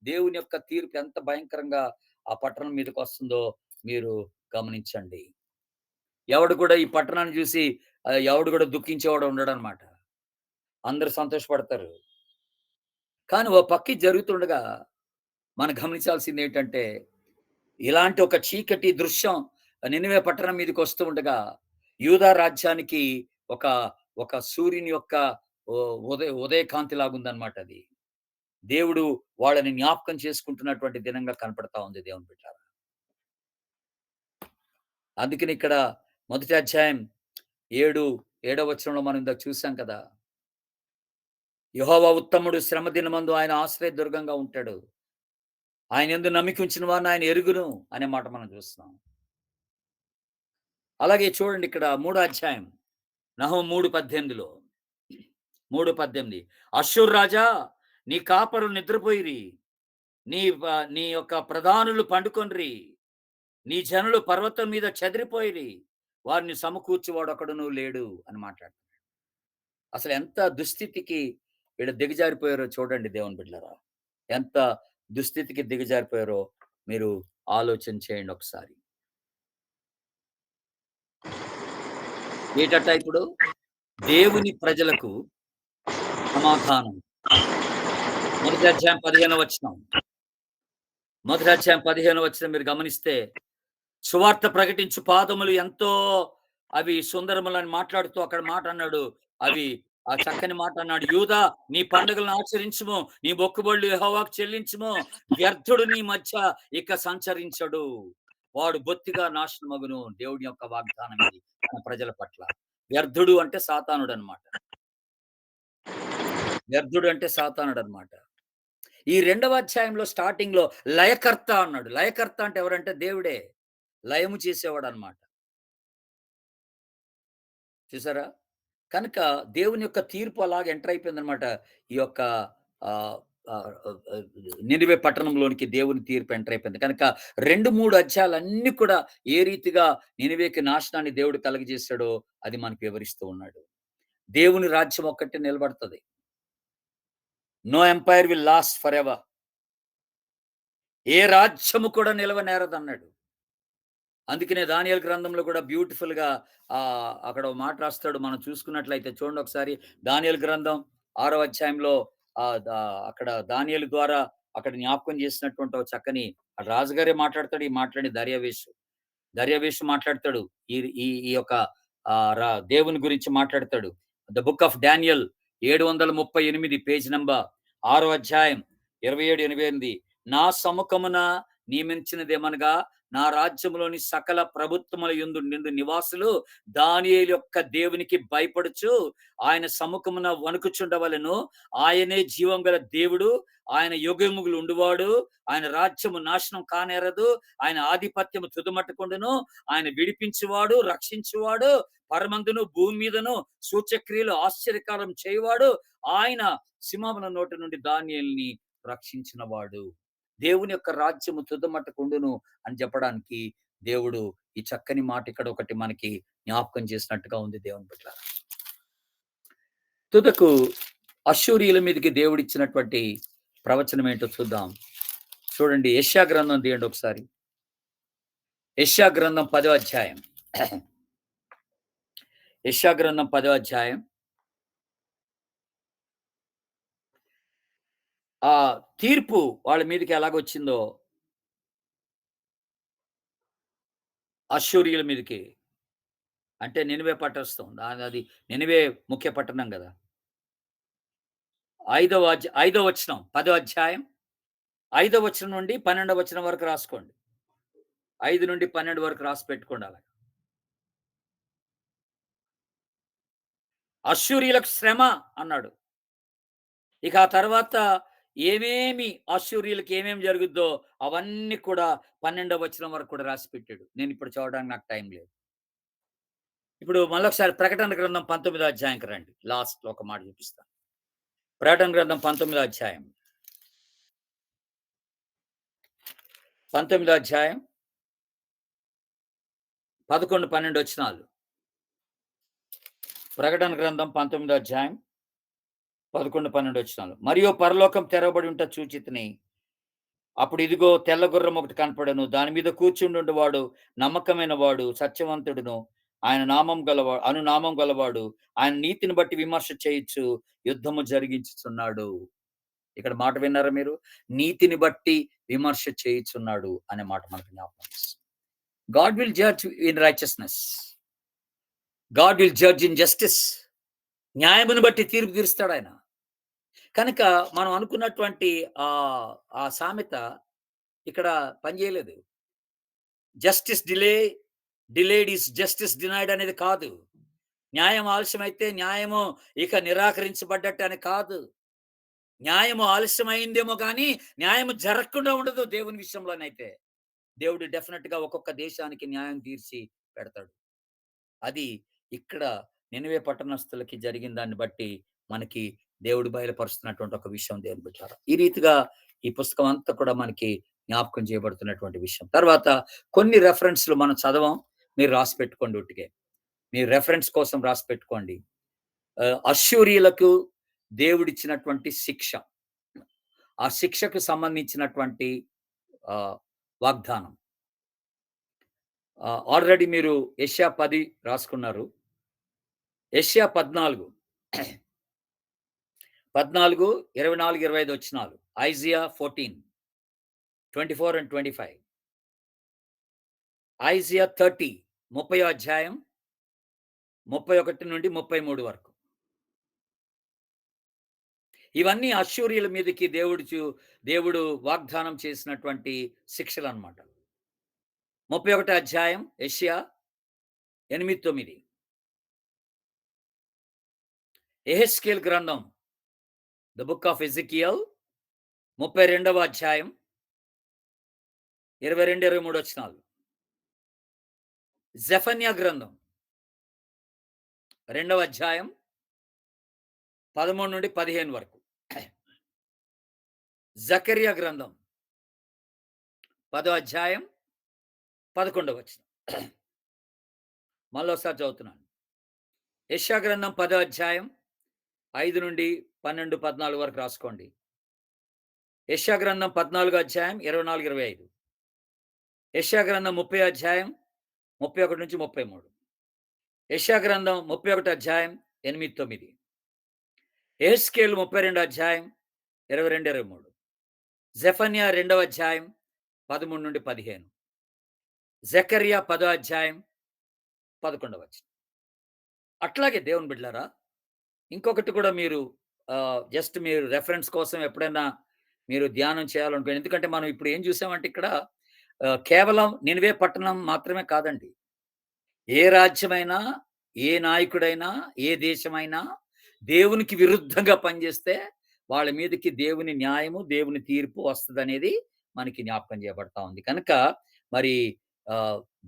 Speaker 1: దేవుని యొక్క తీర్పు ఎంత భయంకరంగా ఆ పట్టణం మీదకొస్తుందో మీరు గమనించండి. ఎవడు కూడా ఈ పట్టణాన్ని చూసి ఎవడు కూడా దుఃఖించేవాడు ఉండడనమాట. అందరూ సంతోషపడతారు. కానీ ఓ పక్క ఇది జరుగుతుండగా మనం గమనించాల్సిందేంటంటే, ఇలాంటి ఒక చీకటి దృశ్యం నినివే పట్టణం మీదకి వస్తూ ఉండగా, యూదా రాజ్యానికి ఒక, ఒక సూర్యుని యొక్క ఉదయకాంతిలాగుందనమాట అది. దేవుడు వాళ్ళని జ్ఞాపకం చేసుకుంటున్నటువంటి దినంగా కనపడతా ఉంది దేవుని బిడ్డలారా. అందుకని ఇక్కడ మొదటి అధ్యాయం 7వ వచనంలో మనం ఇందాక చూసాం కదా! యెహోవా ఉత్తముడు, శ్రమ దినమందు ఆయన ఆశ్రయదుర్గంగా ఉంటాడు. ఆయనయందు నమ్మిక ఉంచిన వారిని ఆయన ఎరుగును అనే మాట మనం చూస్తున్నాం. అలాగే చూడండి ఇక్కడ మూడో అధ్యాయం నహూము 3:18లో 3:18 అష్షూరు రాజా, నీ కాపరులు నిద్రపోయిరి. నీ యొక్క ప్రధానులు పండుకొనిరి. నీ జనులు పర్వతం మీద చెదిరిపోయిరి. వారిని సమకూర్చువాడొకడును లేడు అని మాట్లాడుతున్నాడు. అసలు ఎంత దుస్థితికి వీళ్ళు దిగజారిపోయారో చూడండి దేవుని బిడ్డలారా. ఎంత దుస్థితికి దిగజారిపోయారో మీరు ఆలోచన చేయండి ఒకసారి. ఏటట ఇప్పుడు దేవుని ప్రజలకు సమాధానం. మొదటి అధ్యాయం 15వ వచనం. మొదటి అధ్యాయం 15వ వచనం మీరు గమనిస్తే, సువార్త ప్రకటించు పాదములు ఎంతో అవి సుందరములని మాట్లాడుతూ అక్కడ మాట అన్నాడు. అవి ఆ చక్కని మాట అన్నాడు. యూదా, నీ పండుగలను ఆచరించుము, నీ మొక్కుబడులు యెహోవాకు చెల్లించుము. వ్యర్థుడు నీ మధ్య ఇక సంచరించడు. వాడు బొత్తిగా నాశనమగును. దేవుడి యొక్క వాగ్దానం ఇది తన ప్రజల పట్ల. వ్యర్థుడు అంటే సాతానుడనమాట. వ్యర్థుడు అంటే సాతానుడనమాట. ఈ 2వ అధ్యాయంలో స్టార్టింగ్‌లో లయకర్త అన్నాడు. లయకర్త అంటే ఎవరంటే దేవుడే. లయము చేసేవాడనమాట. చూసారా? కనుక దేవుని యొక్క తీర్పు అలాగ ఎంటర్ అయిపోయిందనమాట. ఈ యొక్క ఆహ్, ఆహ్, ఆహ్, నినివే పట్టణంలోనికి దేవుని తీర్పు ఎంటర్ అయిపోయింది. కనుక 2, 3 అధ్యాయాలన్నీ కూడా ఏ రీతిగా నినివేకి నాశనాన్ని దేవుడు కలుగజేశాడో అది మనకు వివరిస్తూ ఉన్నాడు. దేవుని రాజ్యం ఒక్కటే నిలబడతది. No empire will last forever. ఏ రాజ్యము కూడా నిలవనేరదన్నాడు. అందుకనే దానియేలు గ్రంథంలో కూడా బ్యూటిఫుల్‌గా అక్కడ ఒక మాట రాస్తాడు. మనం చూసుకున్నట్లయితే చూడండి ఒకసారి దానియేలు గ్రంథం 6వ అధ్యాయంలో అక్కడ దానియేలు ద్వారా అక్కడ జ్ఞాపకం చేసినటువంటి ఒక చక్కని రాజుగారే మాట్లాడతాడు. ఈ మాటలని దర్యావేషు మాట్లాడతాడు. ఈ ఈ ఈ యొక్క దేవుని గురించి మాట్లాడతాడు. The book of Daniel 738 page number 6వ అధ్యాయం 27, 28 నా సముఖమున నియమించినదేమనగా నా రాజ్యములోని సకల ప్రభుత్వముల యందు నిండు నివాసులు దానియేలు యొక్క దేవునికి భయపడుచు ఆయన సముఖమున వణుకుచుండవలెను. ఆయనే జీవం గల దేవుడు. ఆయన యుగయుగములు ఉండువాడు. ఆయన రాజ్యము నాశనం కానేరదు. ఆయన ఆధిపత్యము తుదమట్టుకొండును. ఆయన విడిపించువాడు, రక్షించువాడు, పరమందును భూమి మీదను సూచక్రియలు ఆశ్చర్యకారం చేయువాడు. ఆయన సింహముల నోటి నుండి దానియేలుని రక్షించినవాడు. దేవుని యొక్క రాజ్యము తుదమట్టుకుండును అని చెప్పడానికి దేవుడు ఈ చక్కని మాట ఇక్కడ ఒకటి మనకి జ్ఞాపకం చేసినట్టుగా ఉంది దేవుని బిడ్డలారా. తుదకు అష్షూరీయుల మీదకి దేవుడిచ్చినటువంటి ప్రవచనం ఏంటో చూద్దాం. చూడండి యెషయా గ్రంథం తీయండి ఒకసారి. యెషయా గ్రంథం 10వ అధ్యాయం. యెషయా గ్రంథం 10వ అధ్యాయం. ఆ తీర్పు వాళ్ళ మీదకి ఎలాగొచ్చిందో అష్షూరీయుల మీదకి అంటే నినివే పట్టణస్థం. అది నినివే ముఖ్య పట్టణం గదా! 5వ వచనం 10వ అధ్యాయం 5వ వచనం నుండి 12వ వచనం వరకు రాసుకోండి. 5 నుండి 12 వరకు రాసి పెట్టుకోండి అలాగా. అష్షూరీయులకు శ్రమ అన్నాడు. ఇక ఆ తర్వాత అష్షూరీయులకి ఏమేమి జరుగుద్దో అవన్నీ కూడా 12వ వచనం వరకు కూడా రాసి పెట్టాడు. నేను ఇప్పుడు చదవడానికి నాకు టైం లేదు. ఇప్పుడు మళ్ళొకసారి ప్రకటన గ్రంథం 19వ అధ్యాయంకి రండి. లాస్ట్‌లో ఒక మాట చూపిస్తాను. ప్రకటన గ్రంథం 19వ అధ్యాయం. 19వ అధ్యాయం 11, 12 వచనాలు. ప్రకటన గ్రంథం 19వ అధ్యాయం 11, 12 వచనాలు. మరియు పరలోకం తెరవబడి ఉంట చూచితిని. అప్పుడు ఇదిగో తెల్ల గుర్రం ఒకటి కనపడెను. దాని మీద కూర్చుండువాడు నమ్మకమైన వాడు, సత్యవంతుడును, ఆయన నామం గలవాడు. ఆయన నీతిని బట్టి విమర్శ చేయొచ్చు, యుద్ధము జరిగించుచున్నాడు. ఇక్కడ మాట విన్నారా మీరు? నీతిని బట్టి విమర్శ చేయుచున్నాడు అనే మాట మనకు జ్ఞాపకం వస్తుంది. God will judge in righteousness. God will judge in justice. న్యాయమును బట్టి తీర్పు తీరుస్తాడు ఆయన. కనుక మనం అనుకున్నటువంటి ఆ సామెత ఇక్కడ పనిచేయలేదు. Justice delayed is justice denied అనేది కాదు. న్యాయం ఆలస్యమైతే న్యాయము ఇక నిరాకరించబడ్డట్టు అని కాదు. న్యాయము ఆలస్యమైందేమో కానీ న్యాయము జరగకుండా ఉండదు దేవుని విషయంలోనైతే. దేవుడు డెఫినెట్‌గా ఒక్కొక్క దేశానికి న్యాయం తీర్చి పెడతాడు. అది ఇక్కడ నినివే పట్టణస్థులకి జరిగిన దాన్ని బట్టి మనకి దేవుడు బయలుపరుస్తున్నటువంటి ఒక విషయం దేవుని బిడ్డలారా. ఈ రీతిగా ఈ పుస్తకం అంతా కూడా మనకి జ్ఞాపకం చేయబడుతున్నటువంటి విషయం. తర్వాత కొన్ని రెఫరెన్స్‌లు మనం చదవం. మీరు రాసి పెట్టుకోండి ఉట్టిగే. మీరు రెఫరెన్స్ కోసం రాసి పెట్టుకోండి. అష్షూరీయులకు దేవుడిచ్చినటువంటి శిక్ష. ఆ శిక్షకు సంబంధించినటువంటి వాగ్దానం. ఆల్రెడీ మీరు యెషయా 10 రాసుకున్నారు. యెషయా 14, 24, 24, 25 వచనాలు. Isaiah 14, 24 and 25. ఐజియా 30, 30వ అధ్యాయం 31 నుండి 33 వరకు. ఇవన్నీ అష్షూరీయుల మీదకి దేవుడు వాగ్దానం చేసినటువంటి శిక్షలన్నమాట. 31వ అధ్యాయం యెషయా 8, 9. యెహెజ్కేలు గ్రంథం ద బుక్ ఆఫ్ ఎజెకియల్ 32వ అధ్యాయం 22, 23 వచనాలు. జెఫన్యా గ్రంథం 2వ అధ్యాయం 13 నుండి 15 వరకు. జకర్యా గ్రంథం 10వ అధ్యాయం 11వ వచనం. మళ్ళొకసారి చదువుతున్నాను. యెషయా గ్రంథం 10వ అధ్యాయం 5 నుండి 12, 14 వరకు రాసుకోండి. యెషయా గ్రంథం 14వ అధ్యాయం 24, 25. యెషయా గ్రంథం 30వ అధ్యాయం 31 నుంచి 33. యెషయా గ్రంథం 31వ అధ్యాయం 8, 9. యెహెజ్కేలు 32వ అధ్యాయం 22, 23. జెఫన్యా 2వ అధ్యాయం 13 నుండి 15. జకర్యా 10వ అధ్యాయం 11వ వచనం. అట్లాగే దేవుని బిడ్డలారా, ఇంకొకటి కూడా మీరు జస్ట్ మీరు రెఫరెన్స్ కోసం ఎప్పుడైనా మీరు ధ్యానం చేయాలనుకోండి. ఎందుకంటే మనం ఇప్పుడు ఏం చూసామంటే ఇక్కడ కేవలం నినివే పట్టణం మాత్రమే కాదండి. ఏ రాజ్యమైనా, ఏ నాయకుడైనా, ఏ దేశమైనా దేవునికి విరుద్ధంగా పనిచేస్తే వాళ్ళ మీదకి దేవుని న్యాయము, దేవుని తీర్పు వస్తదనేది మనకి జ్ఞాపకం చేయబడతా ఉంది. కనుక మరి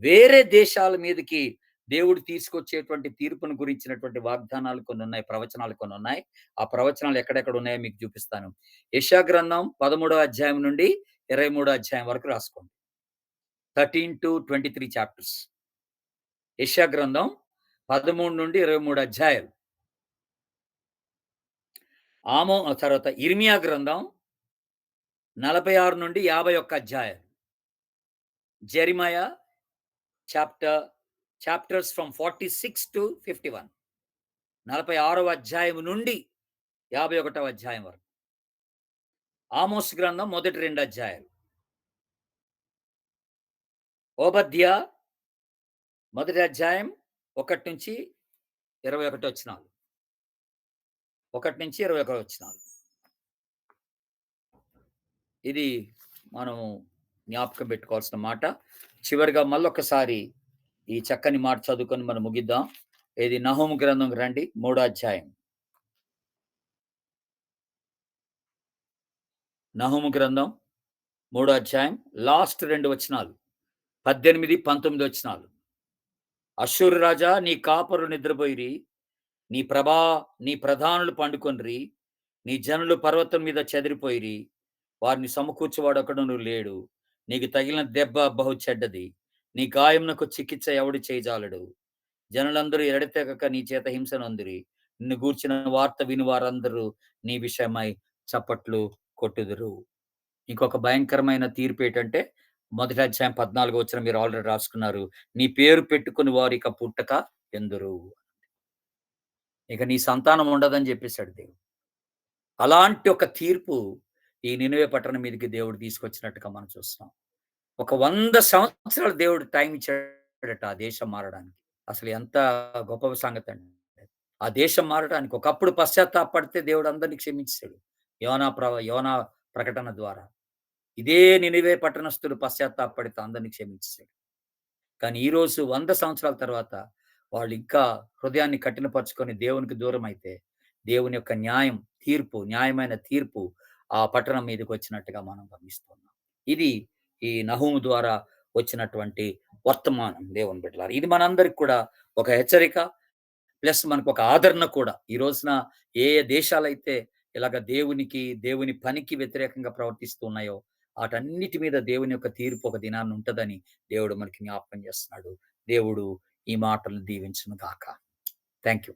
Speaker 1: వేరే దేశాల మీదకి దేవుడు తీసుకొచ్చేటువంటి తీర్పును గురించినటువంటి వాగ్దానాలు కొన్ని ఉన్నాయి, ప్రవచనాలు కొన్ని ఉన్నాయి. ఆ ప్రవచనాలు ఎక్కడెక్కడ ఉన్నాయో మీకు చూపిస్తాను. యెషయా గ్రంథం 13వ అధ్యాయం నుండి 23వ అధ్యాయం వరకు రాసుకోండి. 13-23 చాప్టర్స్. యెషయా గ్రంథం 13 నుండి 23 అధ్యాయాలు. తర్వాత ఇర్మియా గ్రంథం 46 నుండి 51 అధ్యాయాలు. జెరిమయా చాప్టర్స్ ఫ్రమ్ 46 to 51. 46వ అధ్యాయం నుండి 51వ అధ్యాయం వరకు. ఆమోస్ గ్రంథం మొదటి 2 అధ్యాయాలు. ఓబద్యా మొదటి అధ్యాయం 1 నుంచి 21 వచనాలు. 1 నుంచి 21 వచనాలు. ఇది మనం జ్ఞాపకం పెట్టుకోవాల్సిన మాట. చివరిగా మళ్ళొకసారి ఈ చక్కని మాట చదువుకొని మనం ముగిద్దాం. ఇది నహూము గ్రంథం రండి, 3వ అధ్యాయం. నహూము గ్రంథం 3వ అధ్యాయం లాస్ట్ 2 వచనాలు. 18, 19 వచనాలు. అష్షూరు రాజా నీ కాపరులు నిద్రపోయిరి. నీ ప్రభా నీ ప్రధానులు పండుకొనిరి. నీ జనులు పర్వతం మీద చెదిరిపోయిరి. వారిని సమకూర్చువాడొకడును లేడు. నీకు తగిలిన దెబ్బ బహు చెడ్డది. నీ గాయమునకు చికిత్స ఎవడు చేయజాలడు. జనులందరూ ఎడతెగక నీ చేత హింస నొందిరి. నిన్ను గూర్చిన వార్త విని వారందరూ నీ విషయమై చప్పట్లు కొట్టుదురు. ఇంకొక భయంకరమైన తీర్పేటంటే, మొదటి అధ్యాయం 14 వచనం మీరు ఆల్రెడీ రాసుకున్నారు. నీ పేరు పెట్టుకుని వారిక పుట్టక ఎందురు. ఇక నీ సంతానం ఉండదని జెప్పేసాడు దేవుడు. అలాంటి ఒక తీర్పు ఈ నినవే పట్టణం మీదకి దేవుడు తీసుకొచ్చినట్టుగా మనం చూస్తున్నాం. ఒక 100 సంవత్సరాలు దేవుడు టైం ఇచ్చాడట ఆ దేశం మారడానికి. అసలు ఎంత గొప్ప సంగతండి. ఆ దేశం మారడానికి ఒకప్పుడు పశ్చాత్తాపపడితే దేవుడు అందరిని క్షమించేసాడు. యోనా ప్రకటన ద్వారా. ఇదే నినివే పట్టణస్థులు పశ్చాత్తాపపడితే అందరిని క్షమించేసాడు. కానీ ఈరోజు 100 సంవత్సరాల తర్వాత వాళ్ళు ఇంకా హృదయాన్ని కఠినపరుచుకొని దేవునికి దూరమైతే, దేవుని యొక్క న్యాయమైన తీర్పు ఆ పట్టణం మీదకొచ్చినట్టుగా మనం గమనిస్తున్నాం. ఇది ఈ నహూము ద్వారా వచ్చినటువంటి వర్తమానం దేవుని బిడ్డలారా. ఇది మనందరికి కూడా ఒక హెచ్చరిక ప్లస్ మనకొక ఆదరణ కూడా. ఈ రోజున ఏ ఏ దేశాలైతే ఇలాగ దేవుని పనికి వ్యతిరేకంగా ప్రవర్తిస్తూ ఉన్నాయో, ఆటన్నిటి మీద దేవుని యొక్క తీర్పు ఒక దినాన ఉంటదని దేవుడు మనకి జ్ఞాపకం చేస్తున్నాడు. దేవుడు ఈ మాటలు దీవించును గాక. Thank you.